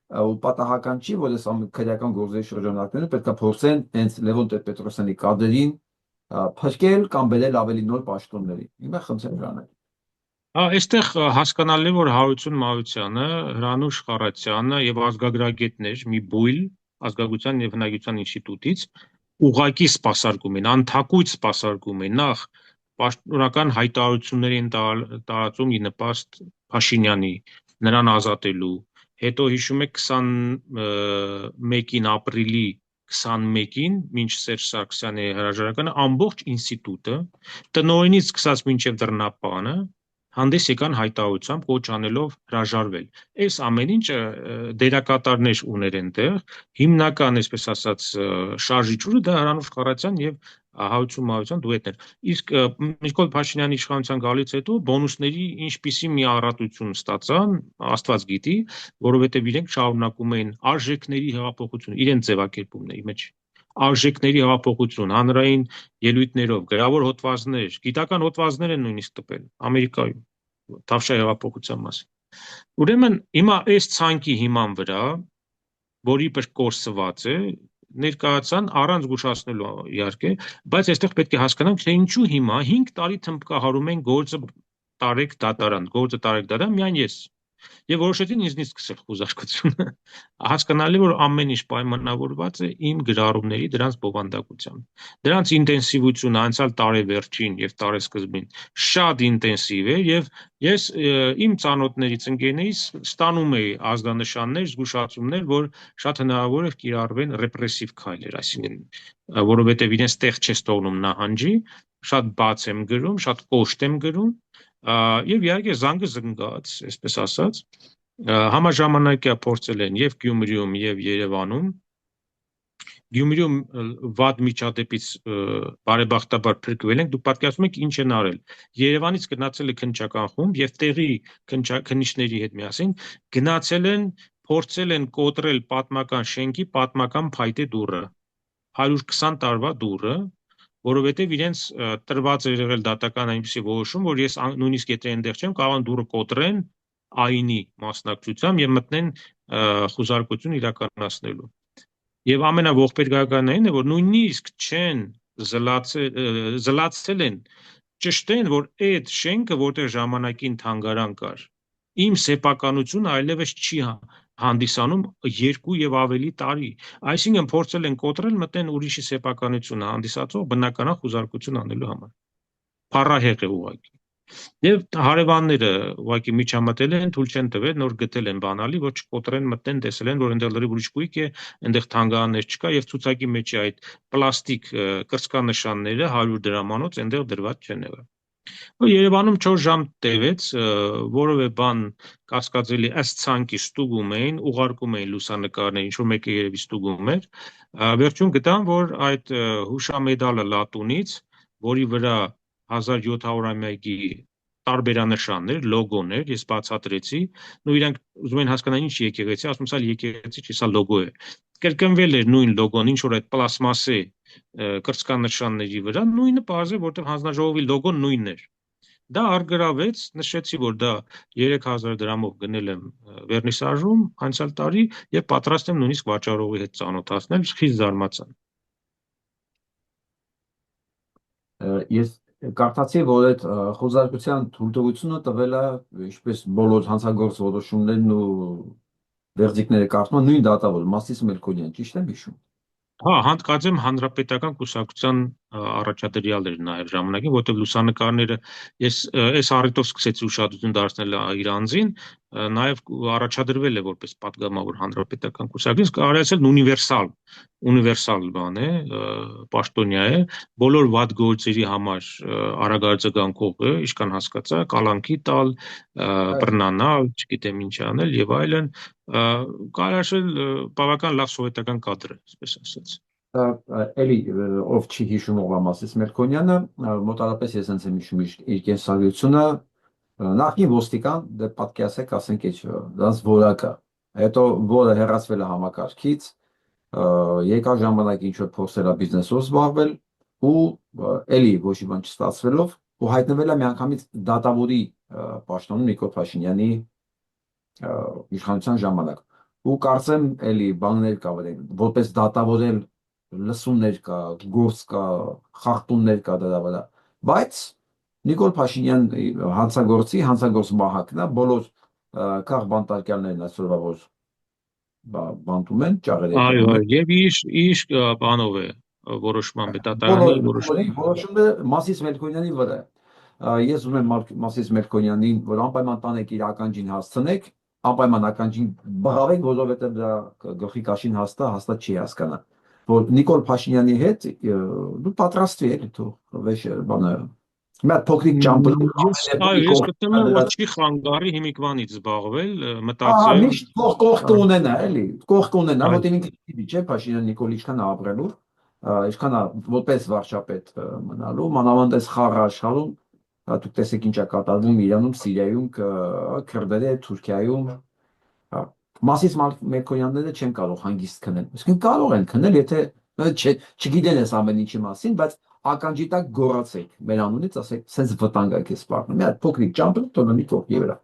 պատահական չի, որ այս քրեական գործերի շրջանակներում պետք է փորձեն հենց Լևոն Տեր-Պետրոսյանի կադրին փրկել կամ բերել ավելի նոր պաշտոնների։ Հիմա խնդրեմ դրանը։ Այստեղ հասկանալի է, որ Հարություն Մանուկյանը, Հրանուշ Խառատյանը եւ ազգագրագետներ մի բույլ ազգագիտության եւ հնագիտության ինստիտուտից ուղակի սպասարկում են, անթակույց սպասարկում են, նախ պաշտոնական հայտարարություններ են տարածում ի նպաստ Փաշինյանի, նրան ազատելու, հետո հիշում եք 21 ապրիլի 21-ին, մինչ Սերժ Սարգսյանի հրաժարականը, ամբողջ ինստիտուտը, տնօրենից սկսած մինչև դռնապանը, հանդես եկան հայտարարությամբ կոչ անելով հրաժարվել։ Այս ամեն ինչը դերակատարներ ուներ այնտեղ, հիմնական, այսպես ասած, շարժիչուրը դա Հրանուշ Խառատյան եւ Հարություն Մանուկյան դուետներ։ Իսկ Նիկոլ Փաշինյանի իշխանության գալուց հետո բոնուսների ինչպիսի մի առատություն ստացան, Աստված գիտի, որովհետեւ իրենք շարունակում էին արժեքների հեղափոխություն, իրենց ձևակերպումների մեջ արժեքների հեղափոխություն, հանրային ելույթներով, գրավոր հոդվածներ, գիտական հոդվածներ են նույնիսկ տպել Ամերիկայում, Թավշյա հեղափոխության մասին։ Ուրեմն հիմա այս ցանկի հիման վրա, որի પર կորսված է, ներկայացան առանց զգուշացնելու իհարկե, բայց այստեղ պետք է հասկանանք, թե ինչու հիմա 5 տարի թմբկահարում են գործը տարեք դատարան, միայն ես։ Եվ որոշեցին ինձնից սկսել խուզարկությունը։ Հասկանալի որ ամեն ինչ պայմանավորված է իմ գրառումների դրանց բովանդակությամբ։ Դրանց ինտենսիվությունը անցյալ տարեվերջին եւ տարեսկզբին շատ ինտենսիվ է եւ ես իմ ծանոթներից ընկերներից ստանում էի ազգանշաններ, զգուշացումներ, որ շատ հնարավոր է կիրառվեն ռեպրեսիվ քայլեր, այսինքն որովհետեւ իրենց տեղ չես թողնում նահանջի, շատ բաց եմ գրում, շատ կոշտ եմ գրում եւ իհարկե զանգը զնգած, այսպես ասած, համաժամանակյա փորձել են եւ Գյումրիում եւ Երևանում։ Գյումրիում վատ միջադեպից բարեբախտաբար փրկվել ենք, դուք պատկերացնում եք ինչ են արել։ Երևանից գնացել է քննչական խումբ եւ տեղի քննիչների հետ միասին գնացել են, փորձել են կոտրել պատմական շենքի պատմական փայտե դուռը, 120 տարվա դուռը, որովհետև իրենց տրված էր եղել դատական այնպիսի որոշում, որ ես նույնիսկ եթե այնտեղ չեմ, կարող եմ դուռը կոտրեն այնի մասնակցությամբ եւ մտնեն խուզարկություն իրականացնելու։ Եվ ամենաողբերգականն այն է, որ նույնիսկ չեն զլացել են, ճշտեն, որ այդ շենքը, որտեղ ժամանակին թանգարան կար, իմ սեփականությունը այլևս չի հանդիսանում 2 եւ ավելի տարի, այսինքն փորձել են կոտրել, մտեն ուրիշի սեփականությունը հանդիսացող բնականon խուզարկություն անելու համար։ Փառահեղ է ուղղակի։ Եվ հարևանները ուղղակի միջամտել են, թույլ չեն տվել, նոր գտել են բանալի, որ չկոտրեն, մտնեն, տեսել են, որ այնտեղ լրիվ ուրիշ գույք է, այնտեղ թանգարաններ չկա եւ ցուցակի մեջ է այդ պլաստիկ կրծքանշանները 100 դրամանոց այնտեղ դրված չեն եղել։ Երևանում 4 ժամ տևեց, որևէ բան կասկածելի ըստ ցանկի ստուգում էին, ուղարկում էին լուսանկարներ, ինչ որ մեկը երևի ստուգում էր, վերջում գտան, որ այդ հուշամեդալը լատունից, որի վրա 1700-ամյակի տարբերանշաններ, լոգոներ, ես բացատրեցի, իրանք ուզում են հասկանալ ինչ եկեղեցի, ասում սա եկեղեցի չի, սա լոգո է։ Կրկնվել էր նույն լոգոն, ինչ որ այդ պլաստմասե կրծքանշանների վրա, նույնը պարզ է, որտեղ հանձնաժողովի լոգոն նույնն էր։ Դա արգրավեց, նշեցի, որ դա 3000 դրամով գնել եմ վերնիսաժում անցյալ տարի եւ պատրաստ եմ նույնիսկ վաճառողի հետ ծանոթացնել, խիստ զարմացան։ Ես կարծացի, որ այդ խոզարկության թույլտվությունը տվել է ինչպես բոլոր հանցագործ որոշումներն ու վերդիկները կարծում եմ նույն դատավոր Մասիս Մելքոնյան, ճիշտ եմ հիշում։ Հա, հանդկացեմ հանրապետական կուսակցության առաջադրյալ էր նա այդ ժամանակին, որտեղ լուսանկարները ես այս առիթով սկսեցի ուշադրություն դարձնել իր անձին, նաև առաջադրվել է որպես պատգամավոր հանրապետական կուսակցություն, կարելի ասել ունիվերսալ բան է, պաշտոնյա է, բոլոր վատ գործերի համար արագարձագանքող է, ինչքան հասկացա, կալանքի տալ, բռնանալ, չգիտեմ ինչ անել եւ այլն, կարելի ասել բավական լավ սովետական կադր է, այսպես ասած։ Էլի ով չի հիշում ով Մասիս Մելքոնյանը, մոտարապես ես հենց եմ հիշում իր կենսագրությունը, նախկին ոստիկան, դե պատկերացեք, ասենք էջ դրանց որակը, հետո որը հեռացվել է համակարգից, երկար ժամանակ ինչ որ փորձել է բիզնեսով զբաղվել ու էլի ոչ մի բան չստացվելով ու հայտնվել է միանգամից դատավորի պաշտոնում Նիկոլ Փաշինյանի իշխանության ժամանակ ու կարծեմ էլի բաններ կա որպես դատավոր էլ լսումներ կա, գործ կա, խախտումներ կա դրա վրա, բայց Նիկոլ Փաշինյան հանցագործ մահակն է, բոլոր քաղ բանտարկյալներն այսօրվա որ բանտում են, ճաղեր Այո, եկել են։ եւ իր բանով է որոշման դատարանի որոշումը։ Որոշումը Մասիս Մելքոնյանի վրա է։ Ես ուզում եմ Մասիս Մելքոնյանին, որ անպայման տանեք իր ականջին հասցնեք, անպայման ականջին բղավեք, որովհետև դա գլխի կաշին հաստատ չի հասկանա, որ Նիկոլ Փաշինյանի հետ դու պատրաստվի էլի թող վեշը բանը մի հատ փոքրիկ ճամփը Այո, ես գտնում եմ, որ չի խանգարի հիմիկվանից զբաղվել, Ահա, մտածել։ միշտ կողք ունենա, էլի, կողք ունենա, որ ինքը չէ Փաշինյան Նիկոլ ինչքան է ապրելու, ինչքան է որպես վարչապետ մնալու, մանավանդ այս խաղը աշխարհում, դուք տեսեք ինչ է կատարվում Իրանում, Սիրիայում, քրդերի հետ, Թուրքիայում, Մասիս Մելքոնյանները չեն կարող հանգիստ քնել, իսկ կարող են քնել, եթե չգիտեն այս ամեն ինչի մասին, բայց ականջի տակ գոռացեք մեր անունից, ասեք, սենց վտանգ եք ես սպառնում, մի հատ փոքրիկ ճամփը թողնի կողքի վրա,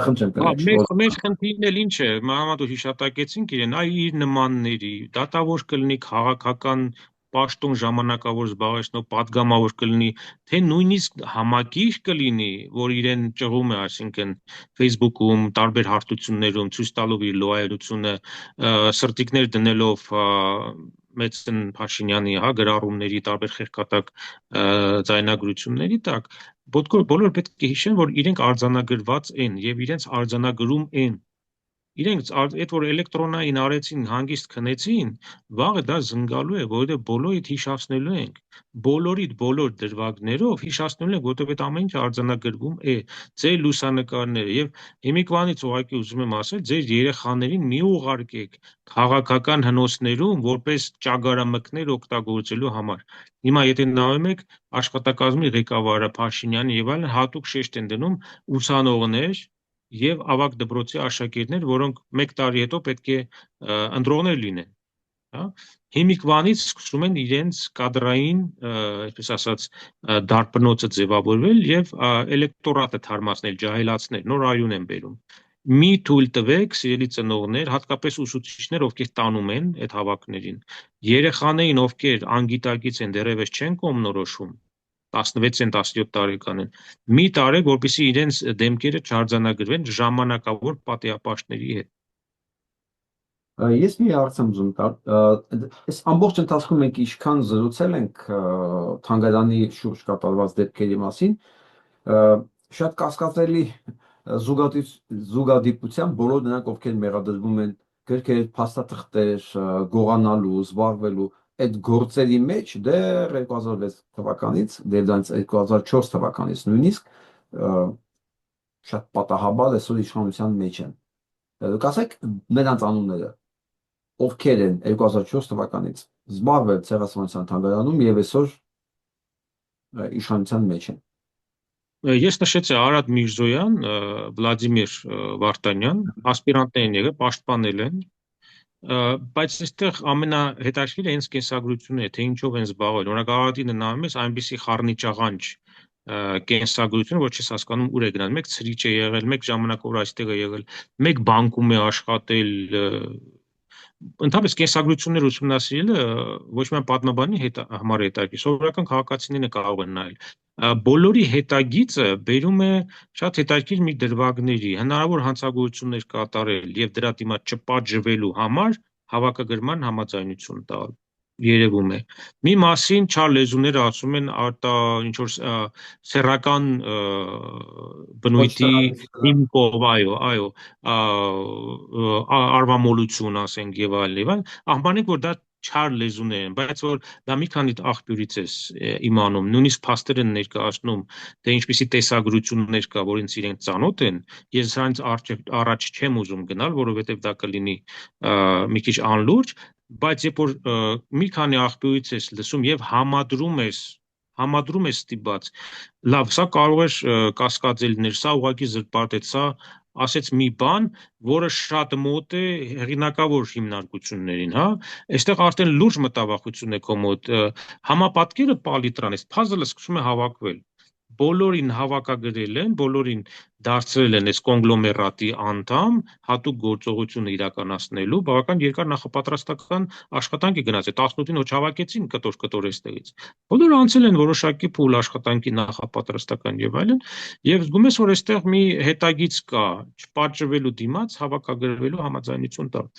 խնդրեմ կներեք։ Մեր խնդիրն էլ ինչ է, մանավանդ հիշատակեցինք իրեն, այ իր նմանների, դատավոր կլինի քաղաքական պաշտոն ժամանակավոր զբաղեցնող պատգամավոր կլինի, թե նույնիսկ համակիր կլինի, որ իրեն ճղում է, այսինքն Facebook-ում, տարբեր հարթություններում ցույց տալով իր լոյալությունը, սրտիկներ դնելով Մեծն Փաշինյանի գրառումների տարբեր խեղկատակ ձայնագրությունների տակ, բոլոր պետք է հիշեն, որ իրենք արձանագրված են եւ իրենց արձանագրում են։ Իրենք այդ որ էլեկտրոնային արեցին, հանգիստ քնեցին, վաղը դա զնգալու է, որովհետեւ բոլորիդ հիշացնելու ենք, բոլորիդ բոլոր դրվագներով հիշացնելու ենք, որովհետեւ այդ ամեն ինչը արձանագրվում է, ձեր լուսանկարները եւ հիմիկվանից ուղղակի ուզում եմ ասել, ձեր երեխաներին մի ուղարկեք քաղաքական հնոցներում որպես ճագարամկներ օգտագործելու համար։ Հիմա եթե նայում եք աշխատակազմի ղեկավարը Փաշինյանը եւ այլն հատուկ շեշտ են դնում ուսանողներ եւ ավագ դպրոցի աշակերտներ, որոնք 1 տարի հետո պետք է ընտրողներ լինեն, հա, հիմիկվանից սկսում են իրենց կադրային, այսպես ասած, դարբնոցը ձևավորվել եւ էլեկտորատը թարմացնել, ջահելացնել, նոր արյուն են բերում։ Մի թույլ տվեք, սիրելի ծնողներ, հատկապես ուսուցիչներ, ովքեր տանում են այդ հավաքներին, երեխաներին, ովքեր անգիտակից են, դեռևս չեն կողմնորոշում, 16-ին 17 տարեկան են, մի տարեք, որպեսզի իրենց դեմքերը չարձանագրվեն ժամանակավոր պատեհապաշտների հետ։ Ես մի հարց եմ ուզում տալ, այս ամբողջ ընթացքում մենք ինչքան զրուցել ենք թանգարանի շուրջ կատարված դեպքերի մասին, շատ կասկածելի զուգադիպությամբ բոլոր նրանք, ովքեր մեղադրվում են գրքեր, փաստաթղթեր գողանալու, զբաղվելու այդ գործերի մեջ դեռ 2006 թվականից, դեռ դրանից 2004 թվականից նույնիսկ շատ պատահաբար այսօր իշխանության մեջ են։ Դուք ասեք նրանց անունները, ովքեր են 2004 թվականից զբաղվել ցեղասպանության թանգարանում եւ այսօր իշխանության մեջ են։ Ես նշեցի Արադ Միրզոյան, Վլադիմիր Վարդանյան, ասպիրանտներ են եղել, պաշտպանել են, բայց այստեղ ամենահետաքրքիրը հենց կենսագրությունն է, թե ինչով են զբաղվել։ Օրինակ Արարատինը նայում ես այնպիսի խառնիճաղանճ կենսագրություն, որ չես հասկանում ուր է գնալ։ Մեկ ցրիչ է եղել, մեկ ժամանակավոր այստեղ է եղել, մեկ բանկում է աշխատել, ընդհանրապես կենսագրություններ ուսումնասիրելը ոչ միայն պատմաբանի համար հետաքրքիր, սովորական քաղաքացիները կարող են նայել։ Բոլորի հետագիծը բերում է շատ հետաքրքիր մի դրվագների, հնարավոր հանցագործություններ կատարել եւ դրա դիմաց չպատժվելու համար հավաքագրման համաձայնություն տալ երևում է։ Մի մասին չար լեզուները ասում են ինչ որ սեռական բնույթի հիմքով, այո, արվամոլություն ասենք եւ այլն, ահմանենք որ դա չար լեզուներ են, բայց որ դա մի քանի աղբյուրից է իմանում, նույնիսկ փաստեր են ներկայացնում, թե ինչպիսի տեսագրություններ կա, որից իրենք ծանոթ են, ես սրանից առաջ չեմ ուզում գնալ, որովհետեւ դա կլինի մի քիչ անլուրջ, բայց երբ որ մի քանի աղբյուրից ես լսում եւ համադրում ես ստիպած, լավ, սա կարող է կասկածել լինել, սա ուղղակի զրպարտեց, սա ասեց մի բան, որը շատ մոտ է հեղինակավոր հիմնարկություններին, հա, այստեղ արդեն լուրջ մտավախություն է քո մոտ, համապատկերը պալիտրան է, puzzle-ը սկսում է հավաքվել, բոլորին հավաքագրել են, բոլորին դարձրել են այս կոնգլոմերատի անդամ, հատուկ գործողությունը իրականացնելու, բավական երկար նախապատրաստական աշխատանք է գնացել, 18-ին ոչ հավաքեցին կտոր այստեղից, բոլորը անցել են որոշակի փուլ աշխատանքի նախապատրաստական եւ այլն, եւ զգում ես, որ այստեղ մի հետագիծ կա, չպատժվելու դիմաց հավաքագրվելու համաձայնություն տալ։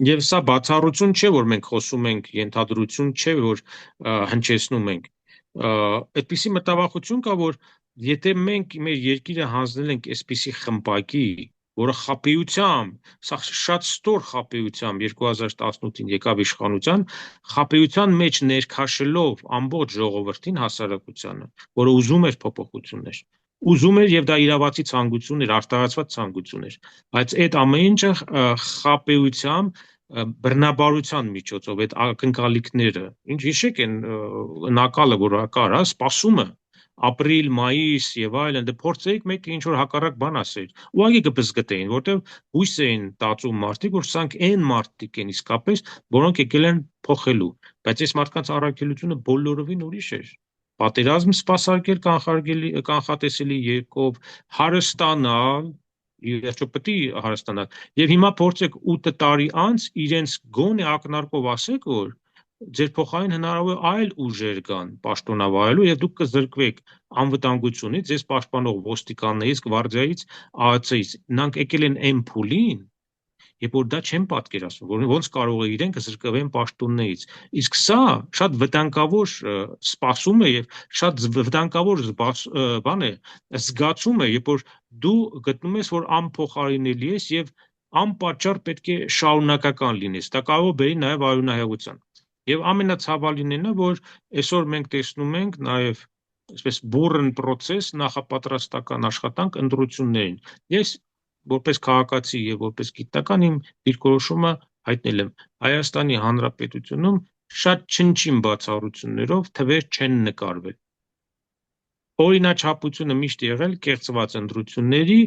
Եվ սա բացառություն չէ, որ մենք խոսում ենք, ենթադրություն չէ, որ հնչեցնում ենք։ Այդպիսի մտավախություն կա, որ եթե մենք մեր երկիրը հանձնել ենք այսպիսի խմպակի, որը խաբեությամբ, սա շատ ստոր խաբեությամբ 2018-ին եկավ իշխանության, խաբեության մեջ ներքաշելով ամբողջ ժողովրդին հասարակությանը, որը ուզում էր փոփոխություններ, ուզում էր եւ դա իրավացի ցանկություն էր, արտահայտված ցանկություն էր, բայց այդ ամեն ինչը խաբեությամբ բռնաբարության միջոցով այդ ակնկալիքները, ինչ հիշեք են նակալը, որ կար, հա, սպասումը, ապրիլ, մայիս եւ այլն, դե փորձեիք մեկը ինչ որ հակառակ բան ասել։ Ուղղակի կբզգտեին, որտեվ հույս էին տածում մարդիկ, որ սրանք այն մարդիկ են իսկապես, որոնք եկել են փոխելու, բայց այս մարդկանց առաքելությունը բոլորովին ուրիշ էր։ Պատերազմ սպասարկել կանխատեսելի երկով, հարստանալ, վերջո պետք է հարստանալ։ Եվ հիմա փորձեք 8 տարի անց իրենց գոնե ակնարկով ասեք, որ ձեր փոխարեն հնարավոր է այլ ուժեր կան պաշտոնավարելու եւ դուք կզրկվեք անվտանգությունից, ձեզ պաշտպանող ոստիկաններից, գվարդիայից, ԱԱՑ-ից։ Նրանք եկել են այն փուլին, երբ որ դա չեն պատկերացնում, որ ոնց կարող է իրենք զրկվեն պաշտոններից։ Իսկ սա շատ վտանգավոր սպասում է եւ շատ վտանգավոր բան է, զգացում է, երբ որ դու գտնում ես, որ անփոխարինելի ես եւ անպատճառ պետք է շարունակական լինես։ Դա կարող է բերի նաեւ արյունահեղության։ Եվ ամենացավալին է նա, որ այսօր մենք տեսնում ենք նաեւ այսպես բուրըն process նախապատրաստական աշխատանք ընտրություններին։ Ես որպես քաղաքացի եւ որպես գիտնական իմ դիրքորոշումը հայտնել եմ Հայաստանի Հանրապետությունում շատ չնչին բացառություններով թվեր չեն նկարվել։ Օրինաչափությունը միշտ եղել կեղծված ընտրությունների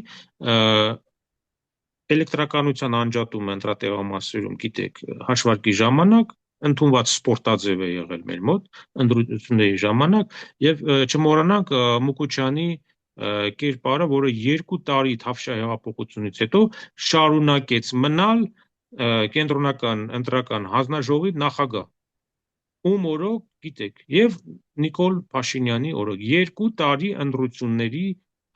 էլեկտրականության անջատումը ընտրատեղամասերում, գիտեք, հաշվարկի ժամանակ ընդունված սպորտաձև է եղել մեր մոտ ընտրությունների ժամանակ եւ չմոռանանք Մուկուչյանի կերպարը, որը 2 տարի Թավշյա հեղափոխությունից հետո շարունակեց մնալ կենտրոնական ընտրական հանձնաժողովի նախագահ, ում օրոք գիտեք, եւ Նիկոլ Փաշինյանի օրոք 2 տարի ընտրությունների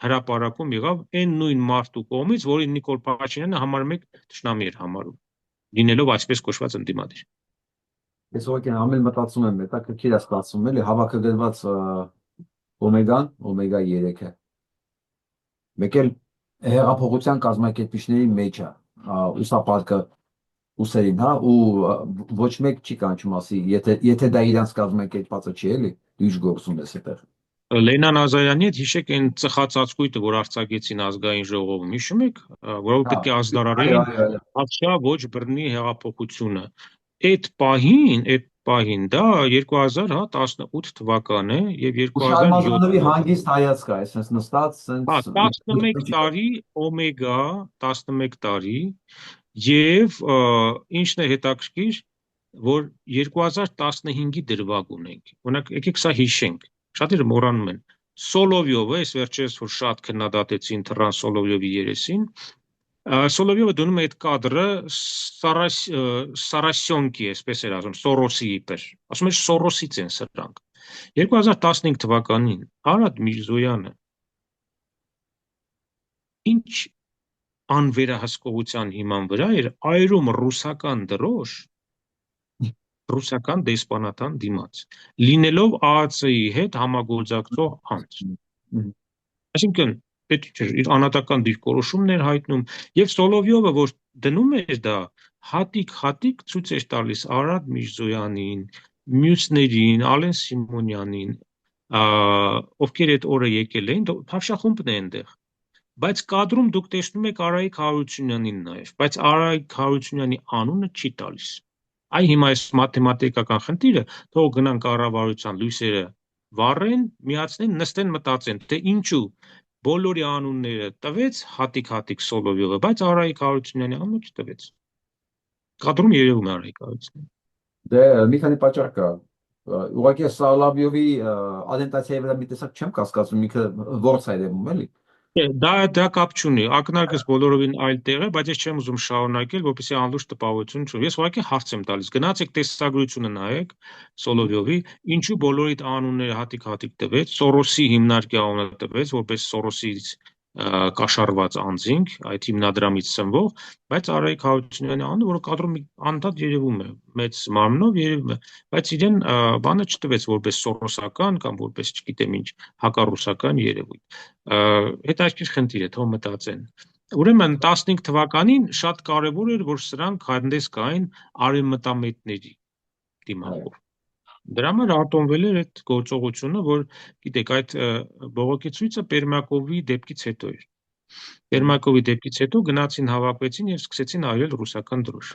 հրապարակում եղավ այն նույն մարդու կողմից, որին Նիկոլ Փաշինյանը համարում է թշնամի էր համարում, լինելով այսպես կոչված ընդդիմադիր։ Ես ուղղակի ամեն մտածում եմ, հետաքրքիր է ստացվում, էլի հավաքագրված օմեգան, օմեգա 3-ը։ մեկ էլ հեղափոխության կազմակերպիչների մեջ է ուսապարկը ուսերին, հա, ու ոչ մեկ չի կանչում ասի, եթե դա իրանց կազմակերպածը չի, էլի, դու ինչ գործում ես այդտեղ։ Լենան Ազարյանի հետ հիշեք այն ծխած ծածկույթը, որ արձակեցին ազգային ժողովում, հիշում եք, որով Հա, պետք է այո, ազդարարեին այո, այո։ հացշա ոչ բռնի հեղափոխությունը։ Այդ պահին դա 2018 թվական է եւ Ու 2007 Շարմազանովի թվական։ հանգիստ հայացք կա, այսպես նստած, Հա, սենց 11 տարի օմեգա, 11 տարի եւ ինչն է հետաքրքիր, որ 2015-ի դրվագ ունենք։ Օրինակ, եկեք սա հիշենք։ Շատերը մոռանում են։ Սոլովյովը, այս վերջերս որ շատ քննադատեցին Թռան Սոլովյովի երեսին, Սոլովյովը դնում է այդ կադրը Սարասյոնկի, այսպես էր ասում, Սորոսի պես։ Ասում էր Սորոսից են սրանք։ 2015 թվականին Արադ Միրզոյանը ինչ անվերահսկողության հիման վրա էր այրում ռուսական դրոշ ռուսական դեսպանատան դիմաց, լինելով ԱԱՑ-ի հետ համագործակցող անձ։ Այսինքն, պետք չէր իր անհատական դիրքորոշումներ հայտնում, եւ Սոլովյովը, որ դնում էր դա, հատիկ ցույց էր տալիս Արադ Միրզոյանին, մյուսներին, Ալեն Սիմոնյանին, ովքեր այդ օրը եկել էին, թավշախումբն է այնտեղ։ Բայց կադրում դուք տեսնում եք Արայիկ Հարությունյանին նաև, բայց Արայիկ Հարությունյանի անունը չի տալիս։ Այ հիմա այս մաթեմատիկական խնդիրը, թող գնան կառավարության լույսերը վառեն, միացնեն, նստեն, մտածեն, թե ինչու բոլորի անունները տվեց հատիկ Սոլովյովը, բայց Արայիկ Հարությունյանի անունը չտվեց։ Կադրում երևում է Արայիկ Հարությունյանը։ դե մի քանի պատճառ կա։ Ուղղակի Սալավյովի ադենտացիայի վրա մի տեսակ չեմ կասկածում, ինքը ворց է դեմում, էլի։ Դա կապ չունի։ Ակնարկս բոլորովին այլ տեղ է, բայց ես չեմ ուզում շարունակել, որպեսզի անլուրջ տպավորություն չունի։ Ես ուղղակի հարց եմ տալիս։ Գնացեք տեսագրությունը նայեք Սոլովյովի, ինչու բոլորիդ անունները հատիկ տվեց, Սորոսի հիմնարկի անունը տվեց, որպես Սորոսից կաշառված անձինք, այդ հիմնադրամից սնվող, բայց Արայիկ Հարությունյանի անունը, որը կադրում անդադ երևում է, մեծ մարմնով երևում է, բայց իրեն բանը չտվեց որպես սորոսական կամ որպես չգիտեմ ինչ հակառուսական երևույթ։ Հետաքրքիր խնդիր է, թող մտածեն։ Ուրեմն 15 թվականին շատ կարևոր էր, որ սրանք հանդես գային արևմտամետների դիմախով։ Դրա համար արտոնվել էր այդ գործողությունը, որ գիտեք, այդ բողոքի ցույցը Պերմյակովի դեպքից հետո էր։ Պերմյակովի դեպքից հետո գնացին հավաքվեցին եւ սկսեցին այրել ռուսական դրոշ։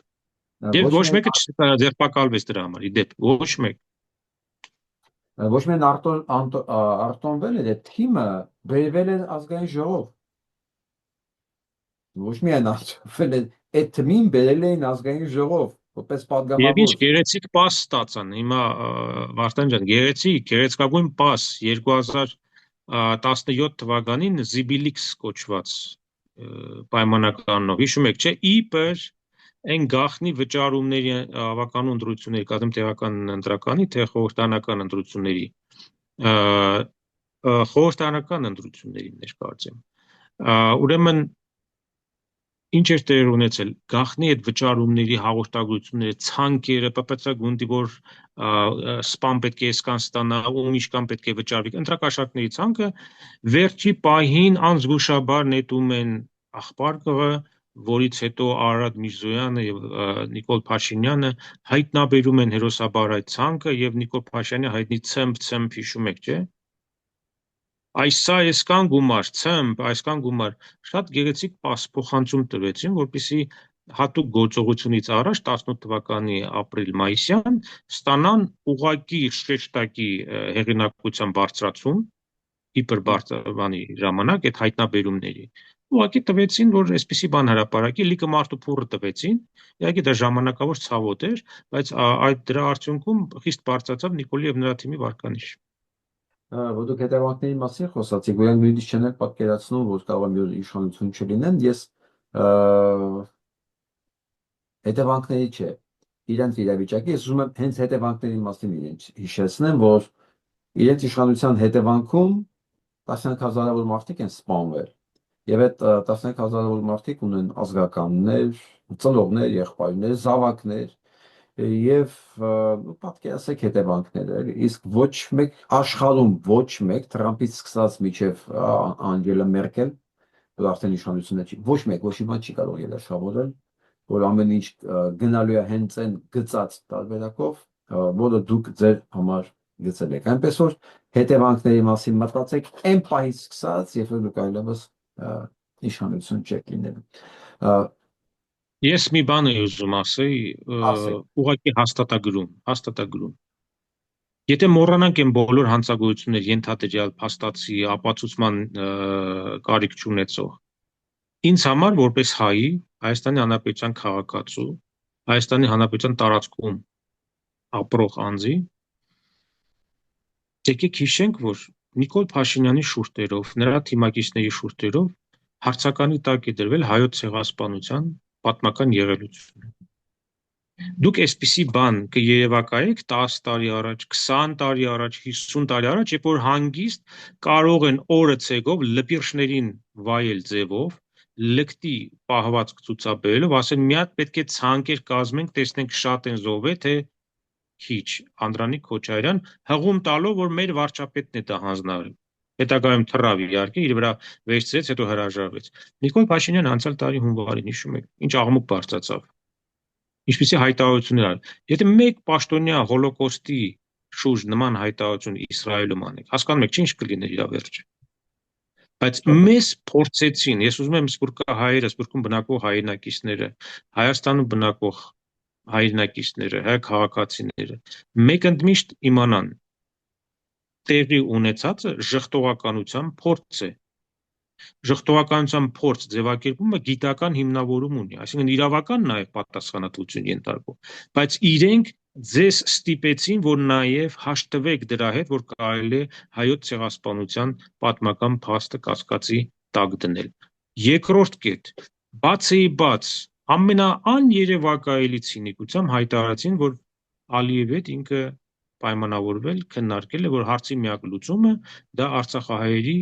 Եվ Ոչ ոչ միայն մեկը չձերբակալվեց դրա համար, ի դեպ, ոչ մեկ։ ոչ միայն արտոնվել է, այդ թիմը բերվել է ազգային ժողով։ Ոչ միայն արտոնվել է, այդ թիմին բերել էին ազգային ժողով, որպես Եվ ինչ падգամավոր։ գեղեցիկ պաս ստացան։ Հիմա Վարդան ջան, գեղեցկագույն պաս 2017 թվականին Զիբիլիքս կոչված պայմանականով։ Հիշում եք, չէ՞, իբր այն գախնի վճարումների ավականու ընտրությունների, կազմում տեղական ընտրականի, թե խորհրդանական ընտրությունների, խորհրդանական ընտրությունների ներկայացեմ։ Ուրեմն ինչ էր տեղի ունեցել գախնի այդ վճարումների հաղորդագրությունները ցանկերը ՊՊՑ գունդի որ սպամ պետք է այսքան ստանա ում ինչքան պետք է վճարվի ընտրակաշառքների ցանկը վերջի պահին անզգուշաբար նետում են աղբարկը որից հետո Արադ Միրզոյանը եւ Նիկոլ Փաշինյանը հայտնաբերում են հերոսաբար այդ ցանկը եւ Նիկոլ Փաշինյանը հայտնի ցեմփ հիշում եք չէ այսքան գումար, այսքան գումար, շատ գեղեցիկ փոխանցում տվեցին, որպեսզի հատուկ գործողությունից առաջ 18 թվականի ապրիլ-մայիսյան ստանան ուղակի շեշտակի հեղինակության բարձրացում, իբր բարձրավանի ժամանակ այդ հայտնաբերումների։ Ուղղակի տվեցին, որ այսպիսի բան հրապարակի, լիքը մարդու փուռը տվեցին, իհարկե դա ժամանակավոր ցավոտ էր, բայց այդ դրա արդյունքում խիստ բարձրացավ Նիկոլի եւ նրա թիմի վարկանիշ։ Որ դուք հետևանքների մասին խոսացիք, որ նույնիսկ չեն պատկերացնում, որ կարող է մի օր իշխանություն չլինեն, ես հետևանքների չէ, իրենց իրավիճակի, ես ուզում եմ հենց հետևանքների մասին իրենց հիշեցնեմ, որ իրենց իշխանության հետևանքում 10,000-ավոր մարդիկ են սպանվել, եւ այդ 10,000-ավոր մարդիկ ունեն ազգականներ, ծնողներ, եղբայրներ, զավակներ, եւ պատկերացրեք հետևանքները, էլի, իսկ ոչ մեկ աշխարհում ոչ մեկ Թրամփից սկսած միջև Անգելա Մերկել որ արդեն իշխանությունը չի, ոչ մեկ, ոչ մի բան չի կարող երաշխավորել, որ ամեն ինչ գնալու է հենց այն գծած տարբերակով, որը դուք ձեր համար գծել եք։ Այնպես որ հետևանքների մասին մտածեք այն պահից սկսած, երբ որ դուք այլևս իշխանություն չեք լինելու։ Ես մի բան եմ ուզում ասեի, Ասեք։ ուղղակի հաստատագրում։ Եթե մոռանանք այն բոլոր հանցագործությունները ենթադրյալ փաստացի ապացուցման կարիք չունեցող, ինձ համար որպես հայի, Հայաստանի Հանրապետության քաղաքացու, Հայաստանի Հանրապետության տարածքում ապրող անձի, եկեք հիշենք, որ Նիկոլ Փաշինյանի շուրթերով, նրա թիմակիցների շուրթերով հարցականի տակ է դրվել հայոց ցեղասպանության պատմական եղելությունը։ Դուք այսպիսի բան կերևակայեք 10 տարի առաջ, 20 տարի առաջ, 50 տարի առաջ, երբ որ հանգիստ կարող են օրը ցեգով լպիրշներին վայել ձևով, լկտի պահվածք ցուցաբերելով, ասեն մի հատ պետք է ցանկեր կազմենք, տեսնենք շատ են զոհվել, թե քիչ, Անդրանիկ Քոչարյան հղում տալով, որ մեր վարչապետն է դա հանձնարարել։ Հետագայում թռավ իհարկե, իր վրա վերցրեց, հետո հրաժարվեց։ Նիկոլ Փաշինյանը անցյալ տարի հունվարին, հիշում եք, ինչ աղմուկ բարձրացավ։ Ինչպիսի հայտարարություններ արել։ Եթե մեկ պաշտոնյա հոլոկոստի շուրջ նման հայտարարություն Իսրայելում անեք, հասկանում եք, ինչ կլիներ իր վերջը։ Բայց մեզ փորձեցին, ես ուզում եմ սփյուռքահայերը, Սփյուռքում բնակվող հայրենակիցները, Հայաստանում բնակվող հայրենակիցները, հայ քաղաքացիները, մեկ ընդմիշտ իմանան, տեղի ունեցածը ժխտողականության փորձ է։ Ժխտողականության փորձ ձևակերպումը գիտական հիմնավորում ունի, այսինքն իրավական նաև պատասխանատվություն ենթարկող, բայց իրենք ձեզ ստիպեցին, որ նաև հաշտվեք դրա հետ, որ կարելի է հայոց ցեղասպանության պատմական փաստը կասկածի տակ դնել։ Երկրորդ կետ, բացի բաց, ամենաաներևակայելի ցինիկությամբ հայտարարեցին, որ Ալիևի հետ ինքը պայմանավորվել, քննարկել է, որ հարցի միակ լուծումը դա արցախահայերի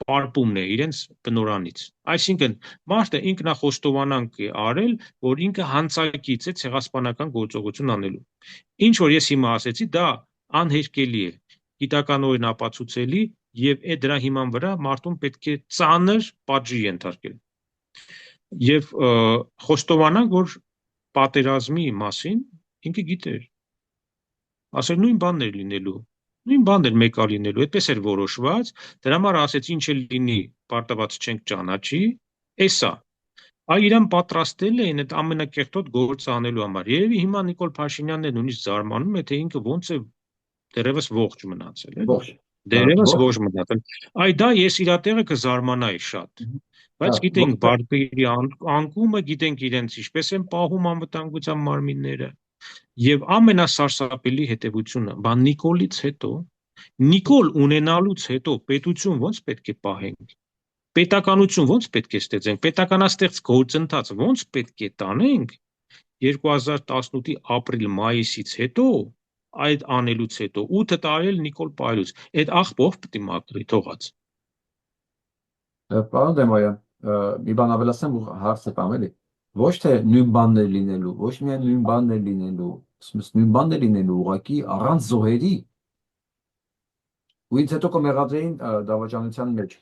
պարպումն է իրենց բնորանից։ Այսինքն մարդը ինքնախոստովանանք է արել, որ ինքը հանցակից է ցեղասպանական գործողություն անելու։ Ինչ որ ես հիմա ասեցի, դա անհերքելի է, գիտականորեն ապացուցելի եւ դրա հիման վրա մարդուն պետք է ծանր պատժի ենթարկել։ Եվ խոստովանանք, որ պատերազմի մասին ինքը գիտեր։ Ասել նույն բանն էր լինելու։ Նույն բանն էր մեկա լինելու, այդպես էր որոշված, դրա համար ասեց ինչ էլ լինի, պարտված չենք ճանաչի, էսա։ Այ իրան պատրաստել էին այդ ամենակեղտոտ գործը անելու համար։ Երևի հիմա Նիկոլ Փաշինյանն է նույնիսկ զարմանում է, թե ինքը ոնց է դեռևս ողջ մնացել, էլի։ Ողջ։ Դեռևս ողջ մնացել։ Այ դա ես իր տեղը կզարմանայի շատ։ Բայց գիտենք բարգերի անկումը, գիտենք իրենց ինչպես են պահում անվտանգության մարմինները։ Եվ ամենասարսափելի հետևությունը, բան Նիկոլից հետո, Նիկոլ ունենալուց հետո պետություն ոնց պետք է պահենք, պետականություն ոնց պետք է ստեղծենք, պետականաստեղծ գործընթաց ոնց պետք է տանենք 2018-ի ապրիլ-մայիսից հետո, այդ անելուց հետո 8 տարի էլ Նիկոլ պահելուց, այդ աղբով պետք է մաքրի թողած։ Պարոն Դեմոյան, մի բան ավելացնեմ ու հարցը կամ էլի։ Ոչ թե նույն բանն է լինելու, ոչ միայն նույն բանն է լինելու, նույն բանն է լինելու ուղղակի առանց զոհերի։ Ու ինձ հետո կմեղադրեին դավաճանության մեջ։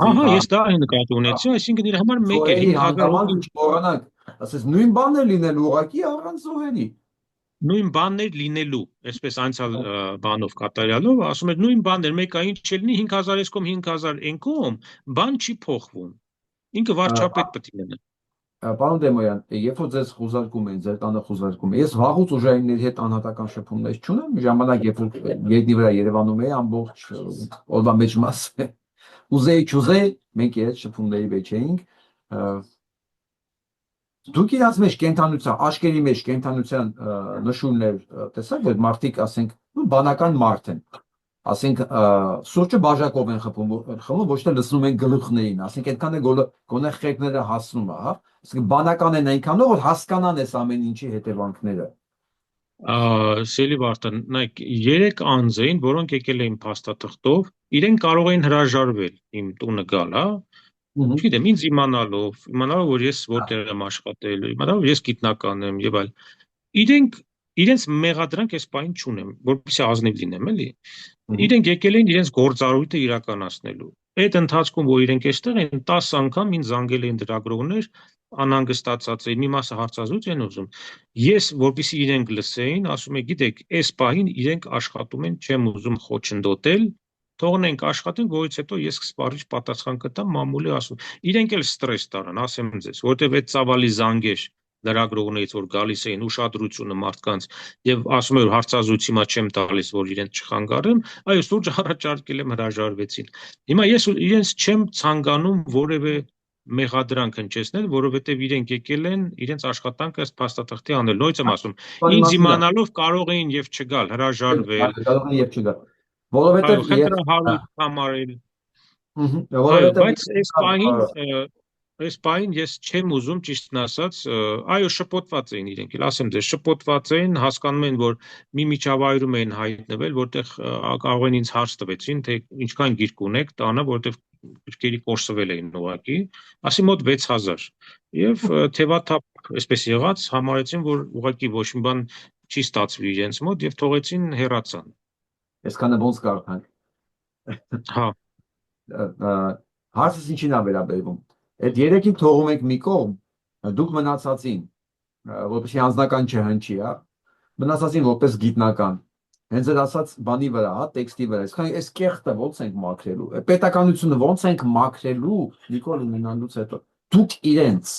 Ահա, ես դա նկատի ունեցի, այսինքն իր համար մեկ է 5000 չմոռանանք, ասես նույն բանն է լինելու ուղղակի առանց զոհերի։ Նույն բաններ լինելու, այսպես անցյալ բանով կատարյալով, ասում էր նույն բաններ, մեկը ինչ էլ լինի 5000 էսկոմ 5000 ենկոմ, բան չի փոխվում։ Ինքը վարչապետ պետք է լինի։ Պարոն Դեմոյան, երբ որ ձեզ խուզարկում են, ձեր տանը խուզարկում, ես վաղուց ուժայինների հետ անհատական շփումներ չունեմ, ժամանակ երբ որ երկրի վրա Երևանում էի, ամբողջ օրվա մեջ մասը ուզեի չուզեի, մենք այդ շփումների մեջ էինք։ Դուք իրաց մեջ կենթանության, աչքերի մեջ կենթանության նշումներ տեսաք, որ մարդիկ, ասենք, բանական մարդ են, ասենք, սուրճը բաժակով են խմում, ոչ թե լցնում են գլուխներին, ասենք, այդքան է գոնե խելքները հասնում է, հա, ասենք, բանական են այնքանով, որ հասկանան այս ամեն ինչի հետևանքները։ Սելի Վարդան, նայեք, 3 անձ էին, որոնք եկել էին փաստաթղթով, իրենք կարող էին հրաժարվել իմ տունը գալ, հա։ Չգիտեմ, ինձ իմանալով, որ ես որտեղ եմ աշխատել, իմանալով ես գիտնական եմ եւ այլ։ Իրենց մեղադրանք այս պահին չունեմ, որպեսզի ազնիվ լինեմ, էլի։ Իրենք եկել էին իրենց գործառույթը իրականացնելու։ այդ ընթացքում, որ իրենք այստեղ են, 10 անգամ ինձ զանգել էին լրագրողներ, անհանգստացած էին, մի մասը հարցազրույց են ուզում։ Ես, որպեսզի իրենք լսեին, ասում եմ, գիտեք, այս պահին իրենք աշխատում են, չեմ ուզում խոչընդոտել, թողնենք աշխատենք, որից հետո ես սպառիչ պատասխան կտամ, մամուլի ասում։ Իրենք էլ ստրես տարան, ասեմ ձեզ, որտեվ այդ ծավալի զանգեր լրագրողներից, որ գալիս էին ուշադրությունը մարդկանց եւ ասում էր հարցազրույցի մա չեմ տալիս, որ իրենց չխանգարեմ, այո, սուրճ առաջարկել եմ, հրաժարվեցին։ Հիմա ես իրենց չեմ ցանկանում որևէ մեղադրանք հնչեցնել, որովհետև իրենք եկել են իրենց աշխատանքը ըստ փաստաթղթի անել։ Նույնիսկ եմ ասում, Բանի ինձ մասին է, իմանալով կարող էին եւ չգալ, հրաժարվել, կարող են եւ չգա։ այո, Որովհետեւ ես խնդրահարույց համարել։ Այո, որովհետեւ բայց այս պահին ես չեմ ուզում ճիշտն ասած, այո, շփոթված էին իրենք, էլ ասեմ ձեզ, շփոթված էին, հասկանում են, որ մի միջավայրում են հայտնվել, որտեղ կարող են ինձ հարց տվեցին, թե ինչքան գիրք ունեք տանը, որտեղ գրքերի կորսվել էին ուղակի, ասի մոտ 6000 եւ թեվաթափ այսպես եղած համարեցին, որ ուղակի ոչ մի բան չի ստացվի իրենց մոտ եւ թողեցին հեռացան։ այսքանը ոնց կարդանք։ Հա, Հարցս ինչին է վերաբերվում։ Այդ երեքին թողում ենք մի կողմ, դուք մնացածին, որպեսզի անձնական չհնչի, հա, մնացածին որպես գիտնական։ Հենց այդ ասած բանի վրա, հա, տեքստի վրա, այս կեղտը ոնց ենք մաքրելու, պետականությունը ոնց ենք մաքրելու, Նիկոլ ունենալուց հետո, դուք իրենց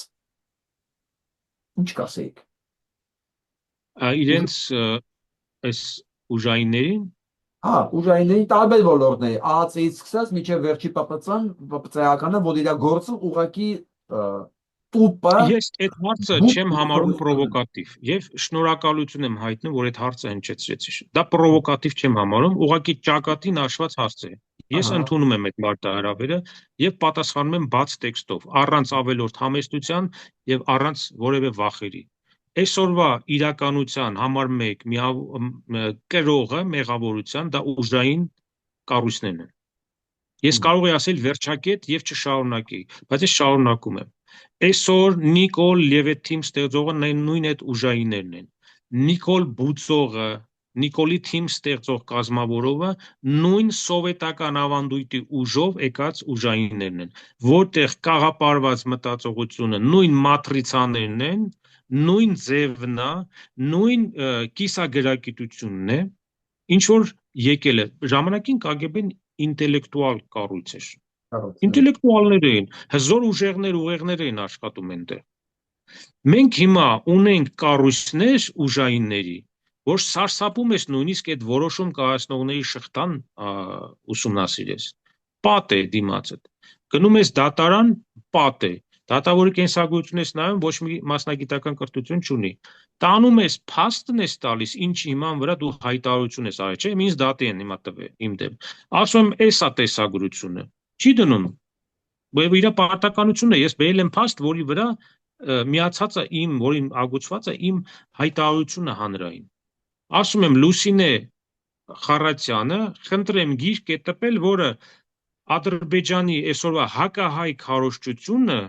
ինչ կասեիք։ իրենց այս ուժայիններին Հա, ուժայինների տարբեր ոլորտների, ԱԱՑ-ից սկսած մինչև վերջի ՊՊՑ-ն, որ իր գործը ուղղակի տուպը Ես այդ հարցը չեմ համարում պրովոկատիվ եւ շնորհակալություն եմ հայտնում, որ այդ հարցը հնչեցրեցի։ Դա պրովոկատիվ չեմ համարում, ուղղակի ճակատին հաշված հարց է։ Ես ընդունում եմ այդ մարտահրավերը եւ պատասխանում եմ բաց տեքստով, առանց ավելորդ համեստության եւ առանց որևէ վախերի։ Այսօրվա իրականության համար 1 կրողը մեղավորության դա ուժային կառույցներն են։ Ես կարող եմ ասել վերջակետ եւ չշարունակեի, բայց ես շարունակում եմ։ Այսօր Նիկոլ եւ այդ թիմ ստեղծողը նույն այդ ուժայիններն են։ Նիկոլ Բուծողը, Նիկոլի թիմ ստեղծող կազմավորողը նույն սովետական ավանդույթի ուժով եկած ուժայիններն են, որտեղ կաղապարված մտածողությունը նույն մատրիցաներն են, նույն ձևն է, նույն կիսագրագիտությունն է, ինչ որ եկել է։ Ժամանակին KGB-ն ինտելեկտուալ կառույց էր։ Ինտելեկտուալներ էին, հզոր ուժեղներ, ուղեղներ էին աշխատում այնտեղ։ Մենք հիմա ունենք կառույցներ ուժայինների, որ սարսափում ես նույնիսկ այդ որոշում կայացնողների շղթան ուսումնասիրես։ Պատ է դիմացդ։ Գնում ես դատարան, պատ է։ Դատավորի կենսագրությունն ես նայում, ոչ մի մասնագիտական կրթություն չունի։ Տանում ես, փաստն ես տալիս, ինչի հիման վրա դու հայտարարություն ես արել, չէ՞, ինձ դատի են հիմա տվել իմ դեմ։ Ասում եմ, էս է տեսագրությունը։ Չի դնում։ Բայց իր պարտականությունն է, ես բերել եմ փաստ, որի վրա միացած է իմ, որին ագուցված է իմ հայտարարությունը հանրային։ Ասում եմ Լուսինե Խառատյանը, խնդրեմ գիրք է տպել, որը Ադրբեջանի այսօրվա հակահայ քարոզչությունը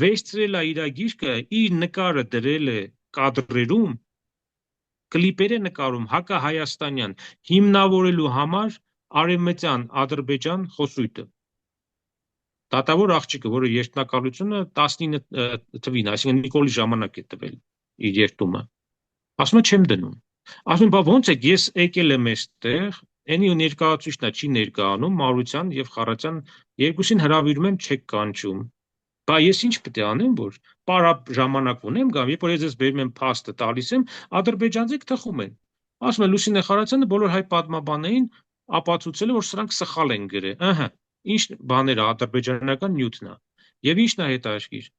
վերցրել է իր գիրկը, իր նկարը դրել է կադրերում, կլիպեր է նկարում հակահայաստանյան, հիմնավորելու համար արևմտյան Ադրբեջան խոսույթը։ Դատավոր աղջիկը, որը երթնակալությունը 19 թվին, այսինքն Նիկոլի ժամանակ է տվել իր երթումը, ասում է չեմ դնում։ Ասում եմ, բա ո՞նց է, ես եկել եմ այստեղ, այնի ներկայացուցիչն է չի ներկայանում, Մարության եւ Խառատյան երկուսին հրավիրում եմ, չեք կանչում։ Բա ես ինչ պետք է անեմ, որ պարապ ժամանակ ունեմ գամ, երբ որ ես բերում եմ փաստը տալիս եմ, ադրբեջանցիք թխում են։ Ասում է Լուսինե Խառատյանը բոլոր հայ պատմաբաններին ապացուցել է, որ սրանք սխալ են գրել։ Ըհը, ինչ բաներ ադրբեջանական նյութն է։ Եվ ինչն է հետաքրքիր։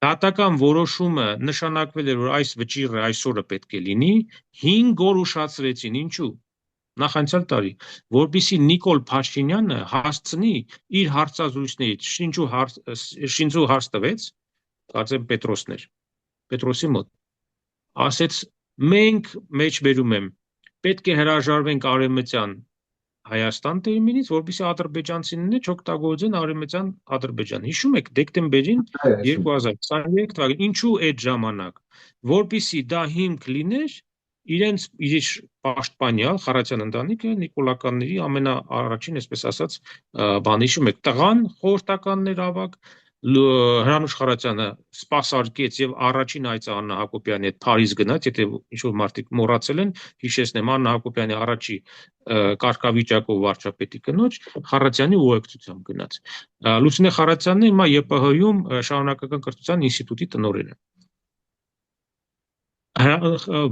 Դատական որոշումը նշանակվել էր, որ այս վճիռը այսօրը պետք է լինի, 5 օր ուշացրեցին, ինչու։ Նախանցյալ տարի, որբիսի Նիկոլ Փաշինյանը հասցնի իր հարցազրույցներից շինծու հարց տվեց, կարծեմ Պետրոսի մոտ, ասեց մենք մեջբերում եմ, պետք է հրաժարվենք արևմտյան Հայաստան տերմինից, որբիսի ադրբեջանցիները չօգտագործեն արևմտյան Ադրբեջան։ Հիշում եք դեկտեմբերին 2023 թվականին, ինչու այդ ժամանակ, որբիսի դա հիմք լիներ իրենց իր պաշտպանյալ Խարատյան ընտանիքը Նիկոլականների ամենաառաջին, այսպես ասած, բան հիշում եք, տղան խորհրդականներ ավակ, Հրանուշ Խարատյանը սպասարկեց եւ առաջին այցը Աննա Հակոբյանի հետ Փարիզ գնաց, եթե ինչ-որ մարդիկ մոռացել են, հիշեցնեմ, Աննա Հակոբյանի առաջի կարգավիճակով վարչապետի կնոջ Խարատյանի ուղեկցությամբ գնաց։ Լուսինե Խարատյանն հիմա ԵՊՀ-ում շարունակական կրթության ինստիտուտի տնօրեն է։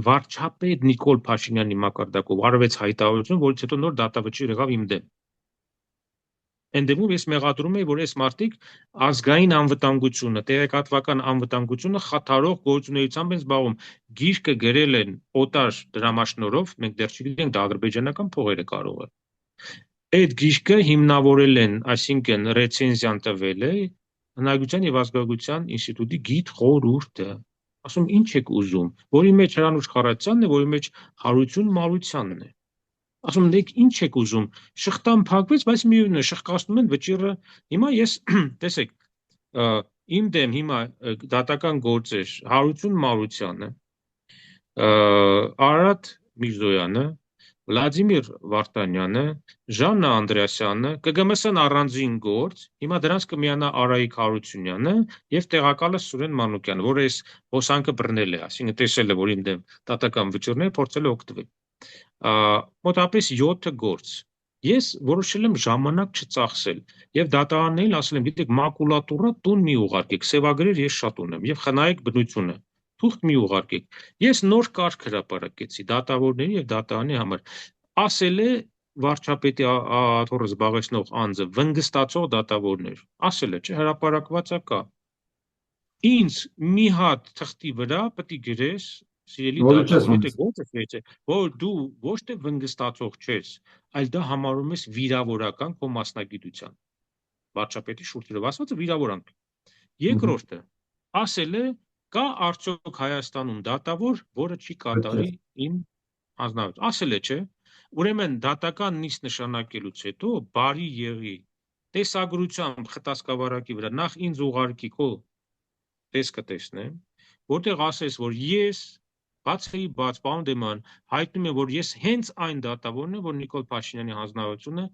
Վարչապետ Նիկոլ Փաշինյանի մակարդակով արվեց հայտարարություն, որից հետո նոր դատավճիռ եղավ իմ դեմ։ Այն դեպքում ես մեղադրում եմ, որ այս մարդիկ ազգային անվտանգությունը, տեղեկատվական անվտանգությունը խաթարող գործունեությամբ են զբաղվում։ Գիրքը գրել են օտար դրամաշնորհով, մենք դեռ չգիտենք դա ադրբեջանական փողերը կարող է։ Այդ գիրքը հիմնավորել են, այսինքն ռեցենզիան տվել է Հնագիտության եւ ազգագրության ինստիտուտի գիտխորհուրդը։ Ասում ինչ եք ուզում, որի մեջ Հրանուշ Խարատյանն է, որի մեջ Հարություն Մարությանն է։ Ասում դեք ինչ եք ուզում, շղթան փակվեց, բայց միևնույն է, շղկացնում են վճիռը։ Հիմա ես տեսեք, իմ դեմ հիմա դատական գործեր Հարություն Մարությանը, Արարատ Միրզոյանը, Վլադիմիր Վարդանյանը, Ժաննա Անդրեասյանը, ԿԳՄՍ-ն առանձին գործ, հիմա դրանց կմիանա Արայիկ Հարությունյանը եւ տեղակալը Սուրեն Մանուկյանը, որը այս հոսանքը բռնել է, այսինքն տեսել է, որ իմ դեմ դատական վճիռներ փորձել է օգտվել։ Մոտավորապես 7 գործ։ Ես որոշել եմ ժամանակ չծախսել եւ դատարաններին ասել եմ, գիտեք, մակուլատուրա տուն մի ուղարկեք, սևագրեր ես շատ ունեմ եւ խնայեք բնությունը։ Թուղթ մի ուղարկեք։ Ես նոր կարգ հրապարակեցի դատավորների եւ դատարանի համար։ Ասել է վարչապետի աթոռը զբաղեցնող անձը վնգստացող դատավորներ։ Ասել է, չէ, հրապարակված է կա։ Ինձ մի հատ թղթի վրա պետք է գրես, սիրելի դատավոր, եթե գործը չէ, որ դու ոչ թե վնգստացող չես, այլ դա համարում ես վիրավորական քո մասնագիտության։ Վարչապետի շուրթերով ասվածը վիրավորանք։ Երկրորդը ասել է կա արդյոք Հայաստանում դատավոր, որը չի կատարի իմ հանձնարարությունը։ Ասել է, չէ։ Ուրեմն դատական նիստ նշանակելուց հետո բարի եղի տեսագրությամբ խտասկավառակի վրա նախ ինձ ուղարկի քո տեսքը տեսնեմ, որտեղ ասես, որ ես բացի բաց պարոն Դեման հայտնում եմ, որ ես հենց այն դատավորն եմ, որ Նիկոլ Փաշինյանի հանձնարարությունը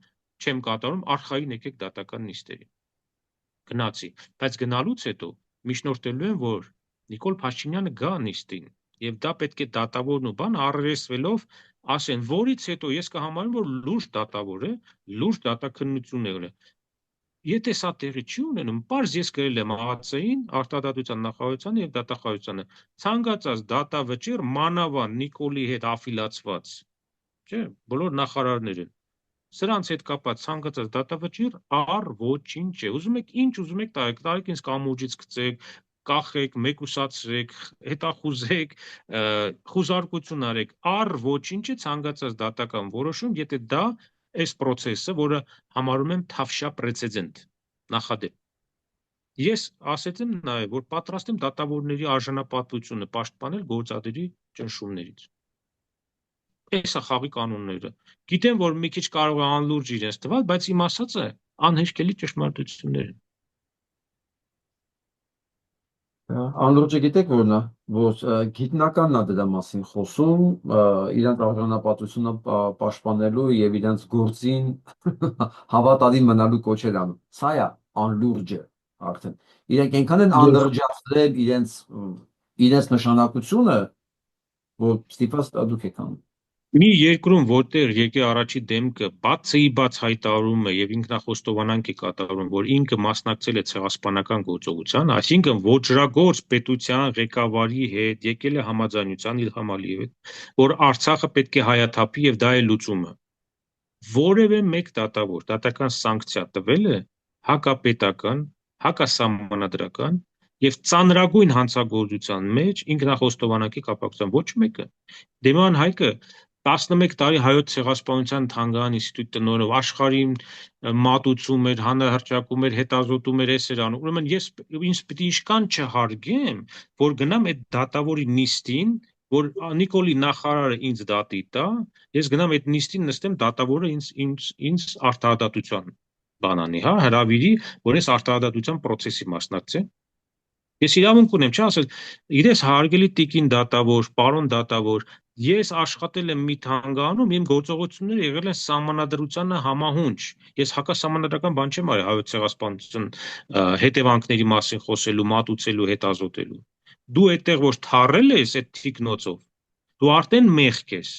չեմ կատարում, արխային եկեք դատական նիստերի։ Գնացի, բայց գնալուց հետո միջնորդելու եմ, որ Նիկոլ Փաշինյանը գա նիստին, եւ դա պետք է դատավորն ու բան առերեսվելով ասեն, որից հետո ես կհամարեմ, որ լուրջ դատավոր է, լուրջ դատաքննություն է։ Եթե սա տեղի չի ունենում, պարզ ես գրել եմ ԱԱՑ-ին, արտադատության նախարարությանը եւ դատախազությանը, ցանկացած դատավճիռ մանավանդ Նիկոլի հետ աֆիլացված, չէ, բոլոր նախարարներ են։ Սրանց հետ կապված ցանկացած դատավճիռ առ ոչինչ է։ Ուզում եք ինչ ուզում եք տարեք ինձ կամուրջից գցեք, կախեք, մեկուսացրեք, հետախուզեք, խուզարկություն արեք, առ ոչինչ է ցանկացած դատական որոշում, եթե դա այս process-ը, որը համարում եմ թավշյա պրեցեդենտ, նախադեպ։ Ես ասեցի նաև, որ պատրաստ եմ դատավորների արժանապատվությունը պաշտպանել գործադերի ճնշումներից։ Այս է խաղի կանոնները։ Գիտեմ, որ մի քիչ կարող է անլուրջ իրենց թվալ, բայց իմ ասածը անհերքելի ճշմարտություններ են։ Անլուրջը գիտեք որն է, որ գիտնականն է դրա մասին խոսում, իրենց արժանապատվությունը պաշտպանելու եւ իրենց գործին հավատարիմ մնալու կոչեր անում։ Սա է անլուրջը արդեն։ Իրենք այնքան են անդրջացրել իրենց նշանակությունը, որ ստիպված դուք եք անում։ Մի երկրում, որտեղ եկե առաջի դեմքը բացի բաց հայտարարում է եւ ինքնախոստովանանք է կատարում, որ ինքը մասնակցել է ցեղասպանական գործողության, այսինքն ոճրագործ պետության ղեկավարի հետ եկել է համաձայնության Իլհամ Ալիևի հետ, որ Արցախը պետք է հայաթափի եւ դա է լուծումը։ Որևէ մեկ դատավոր դատական սանկցիա տվել է հակապետական, հակասահմանադրական եւ ծանրագույն հանցագործության մեջ ինքնախոստովանակի կապակցությամբ ոչ մեկը։ Դեման Հայկը 11 տարի հայոց ցեղասպանության թանգարան ինստիտուտի տնօրենով աշխարհին մատուցում էր, հանրահրճակում էր, հետազոտում էր, էս էր անում։ Ուրեմն ես ինձ պիտի ինչքան չհարգեմ, որ գնամ այդ դատավորի նիստին, որ Նիկոլի նախարարը ինձ դատի տա, ես գնամ այդ նիստին նստեմ, դատավորը ինձ արտահայտության բանանի, հա, հրավիրի, որ ես արտահայտության process-ի մասնակցեմ։ Ես իրավունք ունեմ, չէ՞ ասել, իրես հարգելի տիկին դատավոր, պարոն դատավոր, Ես աշխատել եմ մի թանգարանում, իմ գործողությունները եղել են սահմանադրությանը համահունչ։ Ես հակասահմանադրական բան չեմ արել հայոց ցեղասպանության հետևանքների մասին խոսելու, մատուցելու, հետազոտելու։ Դու այդտեղ որ թարել ես այդ թիկնոցով, դու արդեն մեղք ես։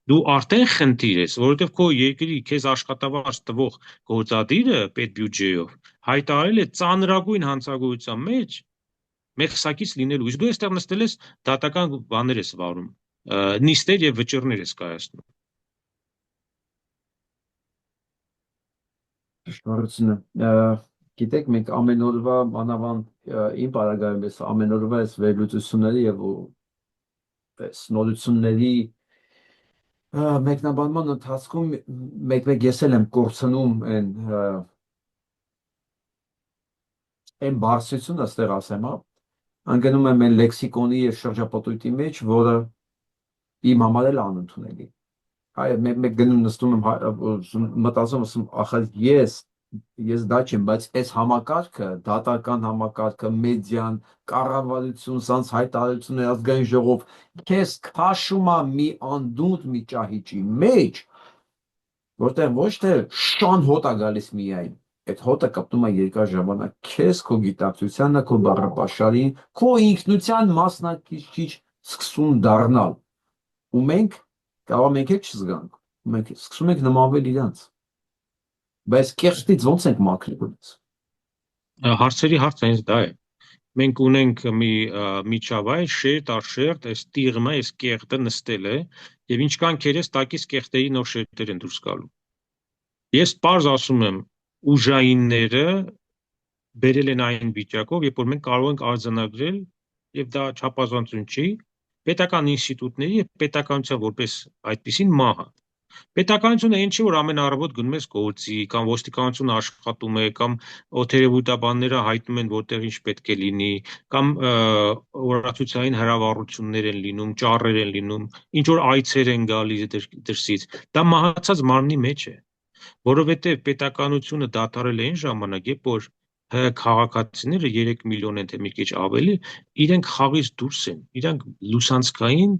Դու արդեն խնդիր ես, որովհետև քո երկրի քեզ աշխատավարձ տվող գործադիրը պետբյուջեով հայտարարել է ծանրագույն հանցագործության մեջ մեղսակից լինելու։ Իսկ դու այստեղ նստել ես դատական բաներ ես վարում, նիստեր եւ վճիռներ ես կայացնում։ Շնորհակալություն։ Գիտեք, մենք ամեն օրվա մանավանդ իմ բարագայում ես ամեն օրվա այս վերլուծությունների եւ այս նորությունների մեկնաբանման ընթացքում մեկ-մեկ ես էլ եմ կորցնում այն բարձրությունը, այստեղ ասեմ, հա, անգնում եմ այն լեքսիկոնի եւ շրջապատույտի մեջ, որը իմ համար էլ անընդունելի։ Այ մեկ գնում նստում եմ մտածում ասում ախր ես դա չեմ, բայց այս համակարգը, դատական համակարգը, մեդիան, կառավարություն, սանց հայտարարություն, ազգային ժողով քեզ քաշում է մի անդունդ մի ճահիճի մեջ, որտեղ ոչ թե շան հոտ է գալիս միայն, այդ հոտը կպտում է երկար ժամանակ քեզ, քո գիտակցությանը, քո բառապաշարին, քո ինքնության մասնակիցիչ սկսում դառնալ, ու կարող մենք էլ չզգանք, մենք սկսում ենք նմանվել իրանց, բայց կեղտից ոնց ենք մաքրել։ Հարցերի հարցը հենց դա է։ Մենք ունենք մի միջավայր շերտ առ շերտ, այս տիղմը, այս կեղտը նստել է եւ ինչքան քերես տակից կեղտերի նոր շերտեր են դուրս գալու։ Ես պարզ ասում եմ, ուժայինները բերել են այն վիճակով, երբ որ մենք կարող ենք արձանագրել եւ դա չափազանցություն չի, պետական ինստիտուտների եւ պետականության որպես այդպիսին մահը։ Պետականությունը այն չի, որ ամեն առավոտ գնում ես գործի, կամ ոստիկանությունը աշխատում է, կամ օթերևութաբանները հայտնում են, որտեղ ինչ պետք է լինի, կամ օրացուցային հրավառություններ են լինում, ճառեր են լինում, ինչ որ այցեր են գալիս դրսից։ Դա մահացած մարմնի մեջ է, որովհետև պետականությունը դադարել է այն ժամանակ, երբ որ քաղաքացիները 3 միլիոն են, թե մի քիչ ավելի, իրենք խաղից դուրս են, իրենք լուսանցքային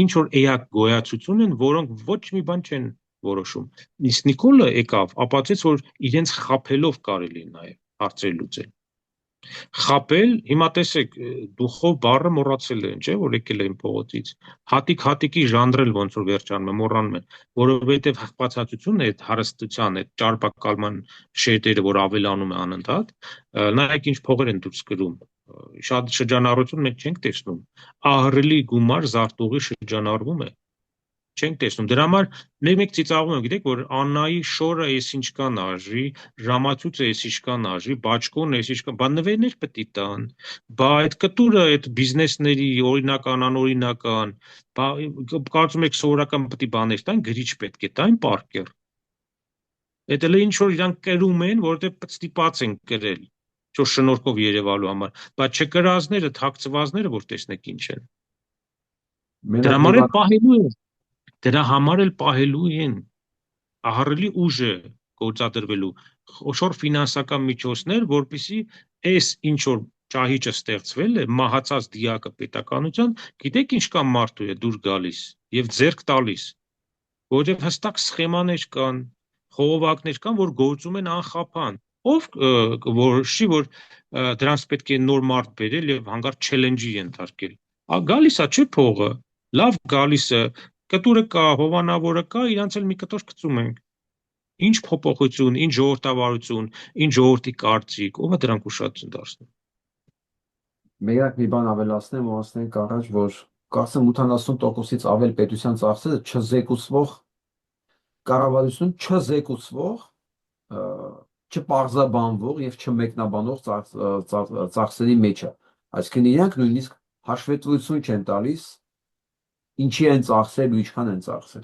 ինչ որ էակ գոյացություն են, որոնք ոչ մի բան չեն որոշում։ Իսկ Նիկոլը եկավ, ապացուցեց, որ իրենց խափելով կարելի է նաև հարցեր լուծել։ Խապել, հիմա տեսեք, դուխով բառը մոռացել են, չէ՞, որ եկել են փողոցից։ Հատիկ-հատիկի ժանրել ոնց որ վերջանում է, մոռանում են, որովհետև հղպացածությունն է այդ հարստության, այդ ճարպակալման շերտերը, որ ավելանում է անընդհատ, նայեք ինչ փողեր են դուրս գրում։ Շատ շրջանառություն մենք չենք տեսնում։ Ահռելի գումար զարտուղի շրջանառվում է։ Չենք տեսնում։ Դրա համար մեկ ծիծաղում եմ, գիտեք, որ Աննայի շորը էս ինչքան արժի, ժամացույցը էս ինչքան արժի, բաճկոնը էս ինչքան, բա նվերներ պետք է տան, բա այդ կտուրը այդ բիզնեսների օրինական, անօրինական, բա կարծում եք սովորական պետք է բաներ տան, գրիչ պետք է տան, պարկեր։ Այդ էլ ինչ որ իրանք կրում են, որովհետև ստիպած են կրել, որ շնորհքով երևալու համար, բայց չկրածները, թաքցվածները, որ տեսնեք ինչ են։ Դրա համար էլ պահելու են։ Դրա համար էլ պահելու են ահռելի ուժը գործադրվելու խոշոր ֆինանսական միջոցներ, որպեսզի այս ինչ որ ճահիճը ստեղծվել է, մահացած դիակը պետականության, գիտեք ինչքան մարդու է դուր գալիս եւ ձեռք տալիս, որովհետեւ հստակ սխեմաներ կան, խողովակներ կան, որ գործում են անխափան։ Ով որոշի, որ դրանց պետք է նոր մարդ բերել եւ հանգարց չելենջի ենթարկել։ Գալիս է, չէ՞ փողը, լավ գալիս է, կտուրը կա, հովանավորը կա, իրանց էլ մի կտոր գցում ենք։ Ինչ փոփոխություն, ինչ ժողովրդավարություն, ինչ ժողովրդի կարծիք, ով է դրանք ուշադրություն դարձնում։ Մեկ մի բան ավելացնեմ ու ասենք առաջ, որ կարծեմ 80%-ից ավել պետության ծախսերը չզեկուցվող կառավարություն չզեկուցվող, չպարզաբանվող եւ չմեկնաբանող ծախսերի մեջ է։ Այսինքն իրանք նույնիսկ հաշվետվություն չեն տալիս ինչի են ծախսել ու ինչքան են ծախսել։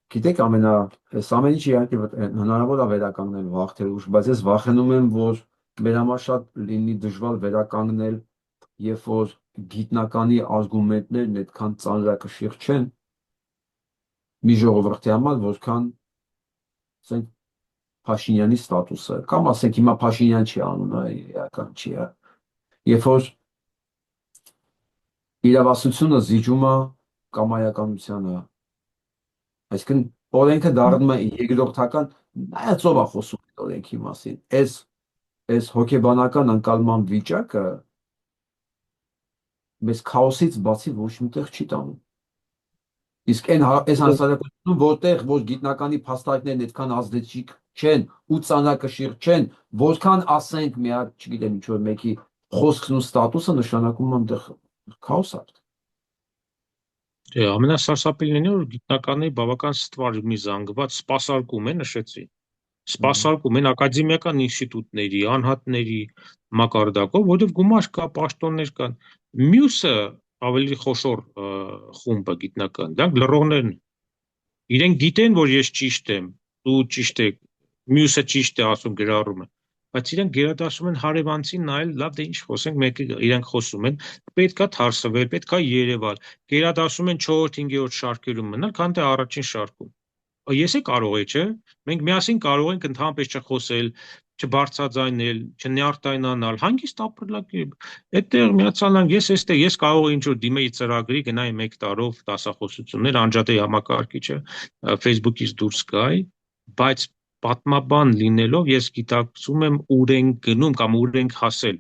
Գիտեք, այս ամեն ինչ իհարկե հնարավոր է վերականգնել վաղ թե ուշ, բայց ես վախենում եմ, որ մեր համար շատ լինի դժվար վերականգնել, երբ որ գիտնականի արգումենտներն այդքան ծանրակշիռ չեն մի ժողովրդի համար, որքան ասենք Փաշինյանի ստատուսը, կամ ասենք հիմա Փաշինյան չի անունը, իրական չի, երբ որ իրավասությունը զիջում է կամայականությանը, այսինքն օրենքը դառնում է երկրորդական, նայած ով է խոսում այդ օրենքի մասին, այս հոգեբանական ընկալման վիճակը մեզ քաոսից բացի ոչ միտեղ չի տանում։ Իսկ այս հասարակությունում, որտեղ որ գիտնականի փաստարկներն այդքան ազդեցիկ չեն ու ծանրակշիռ չեն, որքան ասենք մի հատ, չգիտեմ, ինչ որ մեկի խոսքն ու ստատուսը նշանակում է այնտեղ քաոս է։ Ամենասարսափելին է, որ գիտնականների բավական ստվար մի զանգված սպասարկում է, նշեցի, սպասարկում են ակադեմիական ինստիտուտների, անհատների մակարդակով, որովհետև գումար կա, պաշտոններ կան։ Մյուսը ավելի խոշոր խումբը գիտնական, դրանք լռողներն են։ Իրենք գիտեն, որ ես ճիշտ եմ, դու ճիշտ եք, մյուսը ճիշտ է ասում, գրառում է, բայց իրենք գերադասում են հարևանցին նայել, լավ դե ինչ խոսենք, մեկը իրենք խոսում են, պետքա թարսվել, պետքա երևալ, գերադասում են 4-5-րդ շարքերում մնալ, քան թե առաջին շարքում։ Ես է կարող է, չէ՞։ Մենք միասին կարող ենք ընդհանրապես չխոսել, չբարձրաձայնել, չնյարդայնանալ, հանգիստ ապրել։ Այդտեղ միացանալ, ես կարող եմ ինչ-որ դիմեի ծրագրի, գնայի 1 տարով դասախոսություններ, անջատեի համակարգիչը Facebook-ից դուրս գայի, բայց պատմաբան լինելով ես գիտակցում եմ ուր ենք գնում կամ ուր ենք հասել։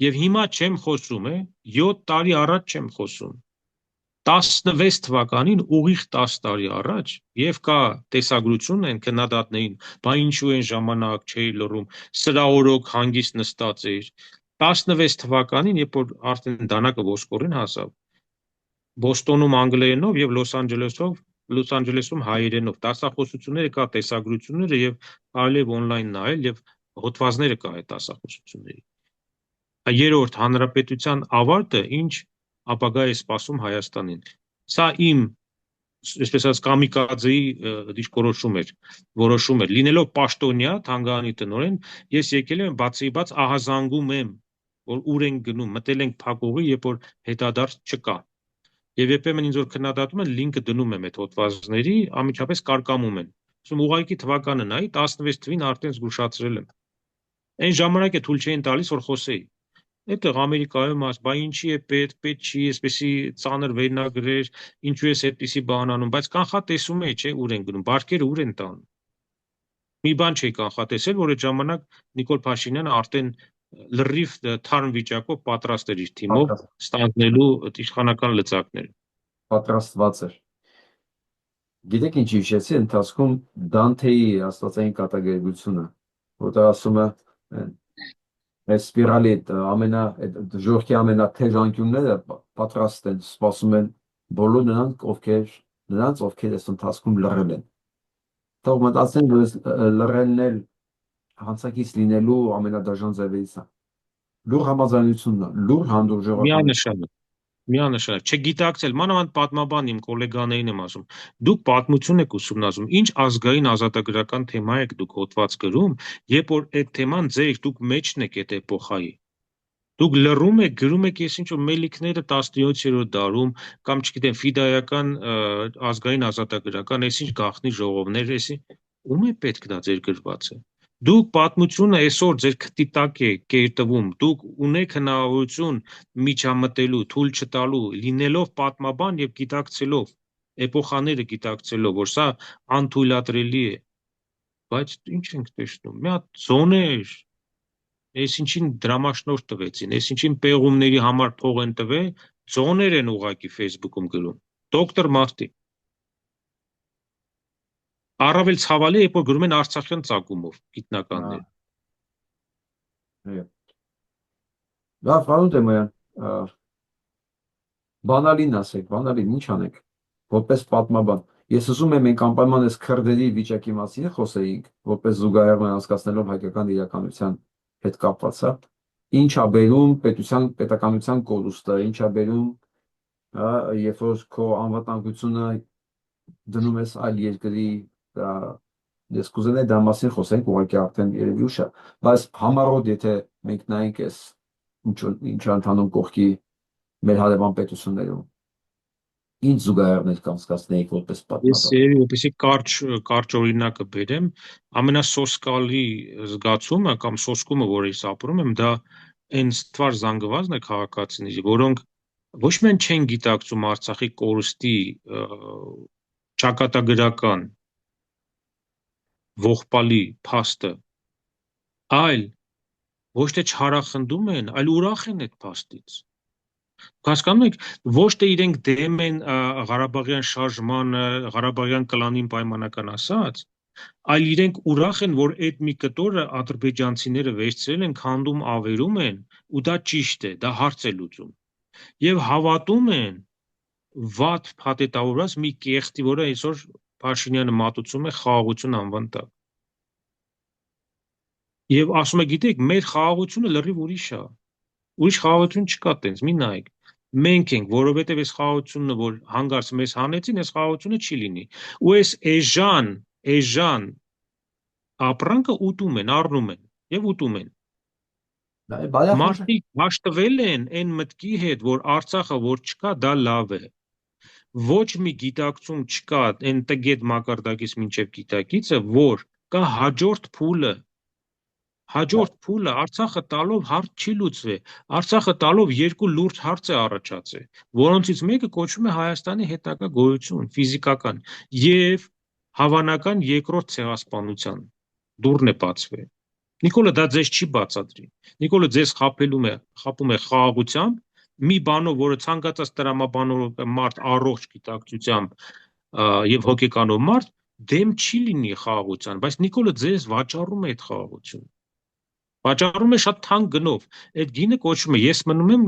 Եվ հիմա չեմ խոսում, 7 տարի առաջ չեմ խոսում։ 16 թվականին ուղիղ 10 տարի առաջ եւ կա տեսագրություն են քննադատներին, բա ինչու են ժամանակ չէի լռում, սրա օրոք հանգիստ նստած էր։ 16 թվականին, երբ որ արդեն դանակը ոսկորին հասավ, Բոստոնում անգլերենով եւ Լոս Անջելեսում հայերենով դասախոսությունները կա տեսագրությունները եւ կարելի է on-line նայել եւ հոդվածները կա այդ դասախոսությունների։ Երրորդ հանրապետության ավարտը ինչ ապագա է սպասում Հայաստանին։ Սա իմ, այսպես ասած, կամիկաձեի որոշում էր, լինելով պաշտոնյա, թանգարանի տնօրեն, ես եկել եմ բացի բաց ահազանգում եմ, որ ուր ենք գնում, մտել ենք փակուղի, երբ որ հետադարձ չկա։ Եվ երբեմն ինձ որ քննադատում են, լինքը դնում եմ այդ հոդվածների, անմիջապես կարկամում են։ Ասում ուղղակի թվականը նայի, 16 թվին արդեն զգուշացրել եմ։ Այն ժամանակ է թույլ չէին տալիս, որ խոսեի։ Այդտեղ Ամերիկայում բա ինչի է պետք չի, այսպեսի ծանր վերնագրեր, ինչու ես այդպեսի բան անում, բայց կանխատեսում էի, չէ, ուր են գնում, բարկերը ուր են տանում։ Մի բան չէի կանխատեսել, որ այդ ժամանակ Նիկոլ Փաշինյանը արդեն լրիվ թարմ վիճակով պատրաստ էր իր թիմով ստանձնելու իշխանական լծակները։ Պատրաստված էր։ Գիտեք ինչ հիշեցի ընթացքում Դանթեի աստվածային կատակերգությունը, որտեղ ասում է այս սպիրալի ժողովրդի ամենաթեժ անկյունները պատրաստ են, սպասում են բոլոր նրանց, ովքեր այս ընթացքում լռել են։ Թող մտածեն, որ այս լռելն էլ հանցակից լինելու ամենադաժան ձևերից է։ Լուր համաձայնությունն է, լուր հանդուրժողականություն։ Միանշանակ, չգիտակցել, մանավանդ պատմաբան իմ գոլեգաներին եմ ասում, դուք պատմություն եք ուսումնասում, ինչ ազգային ազատագրական թեմա եք դուք հոդված գրում, երբ որ այդ թեման ձեր դուք մեջն եք այդ էպոխայի։ Դուք լռում եք, գրում եք ես ինչ որ մելիքները 17-րդ դարում կամ չգիտեմ ֆիդայական ազգային ազատագրական, այսինչ գաղտնի ժողովներ, ում է պետք դա ձեր գրվածը։ Դուք պատմությունը այսօր ձեր քթի տակ է կերտվում, դուք ունեք հնարավորություն միջամտելու, թույլ չտալու, լինելով պատմաբան եւ գիտակցելով, էպոխաները գիտակցելով, որ սա անթույլատրելի է։ Բայց ինչ ենք տեսնում, մի հատ զոներ, այս ինչին դրամաշնորհ տվեցին, այս ինչին պեղումների համար փող են տվել, զոներ են ուղակի Facebook-ում գրում։ Դոկտոր Մարտի։ Առավել ցավալի է, երբ որ գրում են արցախյան ծագումով գիտնականներ։ Լավ, պարոն Տեմոյան, բանալին ասեք, բանալին ինչ անեք, որպես պատմաբան։ Ես ուզում եմ մենք անպայման այս քրդերի վիճակի մասին խոսեինք, որպես զուգահեռ անցկացնելով հայկական իրականության հետ կապված, ինչ ա բերում պետականության կորուստը, ինչ ա բերում, երբ որ քո անվտանգությունը դնում ես այլ երկրի, ես կուզենայի դա մասին խոսենք, ուղղակի արդեն երևի ուշ է, բայց համառոտ եթե մենք նայենք այս ինչ ընթանում կողքի մեր հարևան պետություններում, ինչ զուգահեռներ կանցկացնեիք որպես պատմաբան։ Ես որպեսզի կարճ օրինակը բերեմ, ամենասոսկալի զգացումը կամ սոսկումը, որ ես ապրում եմ, դա այն ստվար զանգվածն է քաղաքացիների, որոնք ոչ միայն չեն գիտակցում Արցախի կորուստի ճակատագրական ողբալի փաստը, այլ ոչ թե չհարախնդում են, այլ ուրախ են այդ փաստից։ Հասկանում եք, ոչ թե իրենք դեմ են Ղարաբաղյան շարժմանը, Ղարաբաղյան կլանին պայմանական ասած, այլ իրենք ուրախ են, որ այդ մի կտորը ադրբեջանցիները վերցրել են, քանդում ավերում են, ու դա ճիշտ է, դա հարց է լուծում։ Եվ հավատում են վատ փաթեթավորված մի կեղտի, որը այսօր Փաշինյանը մատուցում է խաղաղություն անվան տակ։ Եվ ասում է, գիտեք, մեր խաղաղությունը լրիվ ուրիշ է։ Ուրիշ խաղաղություն չկա տենց, մի նայեք։ Մենք ենք, որովհետև այս խաղաղությունը, որ հանգարց մեզ հանեցին, այս խաղաղությունը չի լինի։ Ու այս էժան ապրանքը ուտում են, առնում են եւ ուտում են։ Մարդիկ հաշտվել են այն մտքի հետ, որ Արցախը որ չկա, դա լավ է։ Ոչ մի գիտակցում չկա այն տգետ մակարդակից մինչև գիտակիցը, որ կա հաջորդ փուլը։ Հաջորդ փուլը Արցախը տալով հարց չի լուծվի։ Արցախը տալով երկու լուրջ հարց է առաջացել, որոնցից մեկը կոչվում է Հայաստանի հետագա գոյություն, ֆիզիկական, եւ հավանական երկրորդ ցեղասպանության դուռն է բացվել։ Նիկոլը դա ձեզ չի բացատրի։ Նիկոլը ձեզ խապում է խաղաղությամբ, մի բանով, որը ցանկացած տրամաբանող մարդ առողջ գիտակցությամբ եւ հոգեկանով մարդ դեմ չի լինի խաղաղության, բայց Նիկոլը ձեզ վաճառում է այդ խաղաղությունը։ Վաճառում է շատ թանկ գնով։ Այդ գինը կոչվում է ես մնում եմ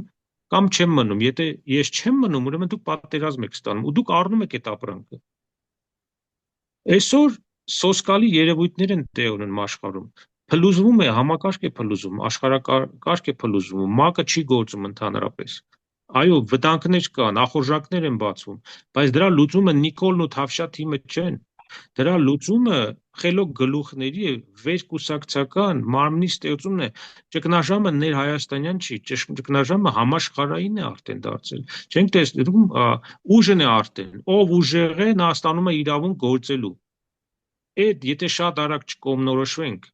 կամ չեմ մնում։ Եթե ես չեմ մնում, ուրեմն դուք պատերազմ եք ստանում ու դուք առնում եք այդ ապրանքը։ Այսօր սոսկալի երևույթներ են տեղ ունենում աշխարհում։ Փլուզվում է, համակարգ է փլուզվում, աշխարհակարգ է փլուզվում, ՄԱԿ-ը չի գործում ընդհանրապես։ Այո, վտանգներ կան, ախորժակներ են բացվում, բայց դրա լուծումը Նիկոլն ու Թավշյա թիմը չեն։ Դրա լուծումը խելոք գլուխների վերկուսակցական մարմնի ստեղծումն է։ Ճգնաժամը ներհայաստանյան չի, ճգնաժամը համաշխարհային է արդեն դարձել։ Չենք տեսնում, ուժն է արդեն, ով ուժեղ է, նա ստանում է իրավունք գործելու։ Այդ եթե շատ արագ չկողմնորոշվենք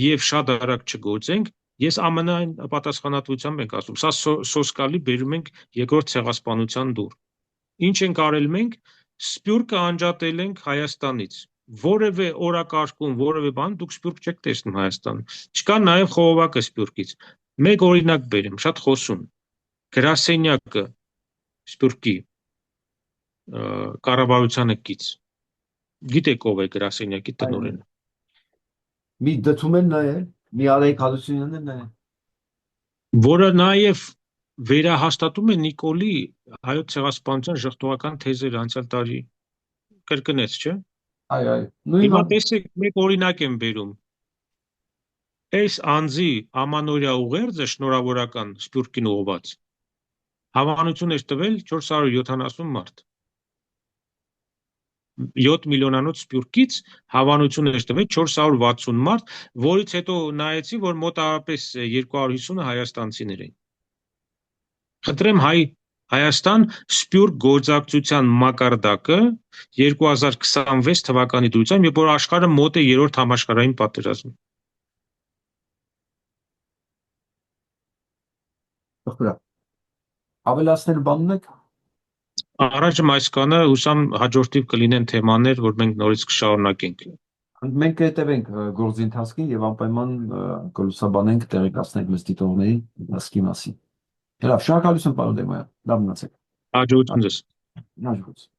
եւ շատ արագ չգործենք, ես ամենայն պատասխանատվությամբ ենք ասում, սա սոսկալի բերում ենք երկրորդ ցեղասպանության դուռ։ Ինչ ենք արել մենք, Սփյուռքը անջատել ենք Հայաստանից։ Որևէ օրակարգում, որևէ բան դուք Սփյուռք չեք տեսնում Հայաստանում։ Չկա նաև խողովակը Սփյուռքից։ Մեկ օրինակ բերեմ, շատ խոսուն։ Գրասենյակը Սփյուռքի կառավարությանը կից։ Գիտեք ով է գրասենյակի տնօրենը։ Մի դդում են նայել, մի Արայիկ Հարությունյանն են նայել։ Որը նաև վերահաստատում է Նիկոլի հայոց ցեղասպանության ժխտողական թեզերը անցյալ տարի կրկնեց, չէ՞։ Այո, Հիմա տեսեք, մեկ օրինակ եմ բերում։ Այս անձի ամանորյա ուղերձը շնորհավորական Սփյուռքին ուղղված հավանություն էր տվել 470 մարդ։ 7 միլիոնանոց Սփյուռքից հավանություն էր տվել 460 մարդ, որից հետո նայեցի, որ մոտավորապես 250-ը հայաստանցիներ են։ Խնդրեմ Հայաստան Սփյուռք գործակցության մակարդակը 2026 թվականի դրությամբ, երբ որ աշխարհը մոտ է երրորդ համաշխարհային պատերազմին։ Ավելացնել բան ունեք։ Առաջ այսքանը հուսամ հաջորդիվ կլինեն թեմաներ, որ մենք նորից կշարունակենք։ Մենք կհետևենք գործի ընթացքին եւ անպայման կլուսաբանենք, տեղեկացնենք մեզ դիտողների ասկի մասին։ Հրավ, շնորհակալություն պարոն Դեմոյան։ Լավ մնացեք։ Հաջողություն ձեզ։ Հաջողություն։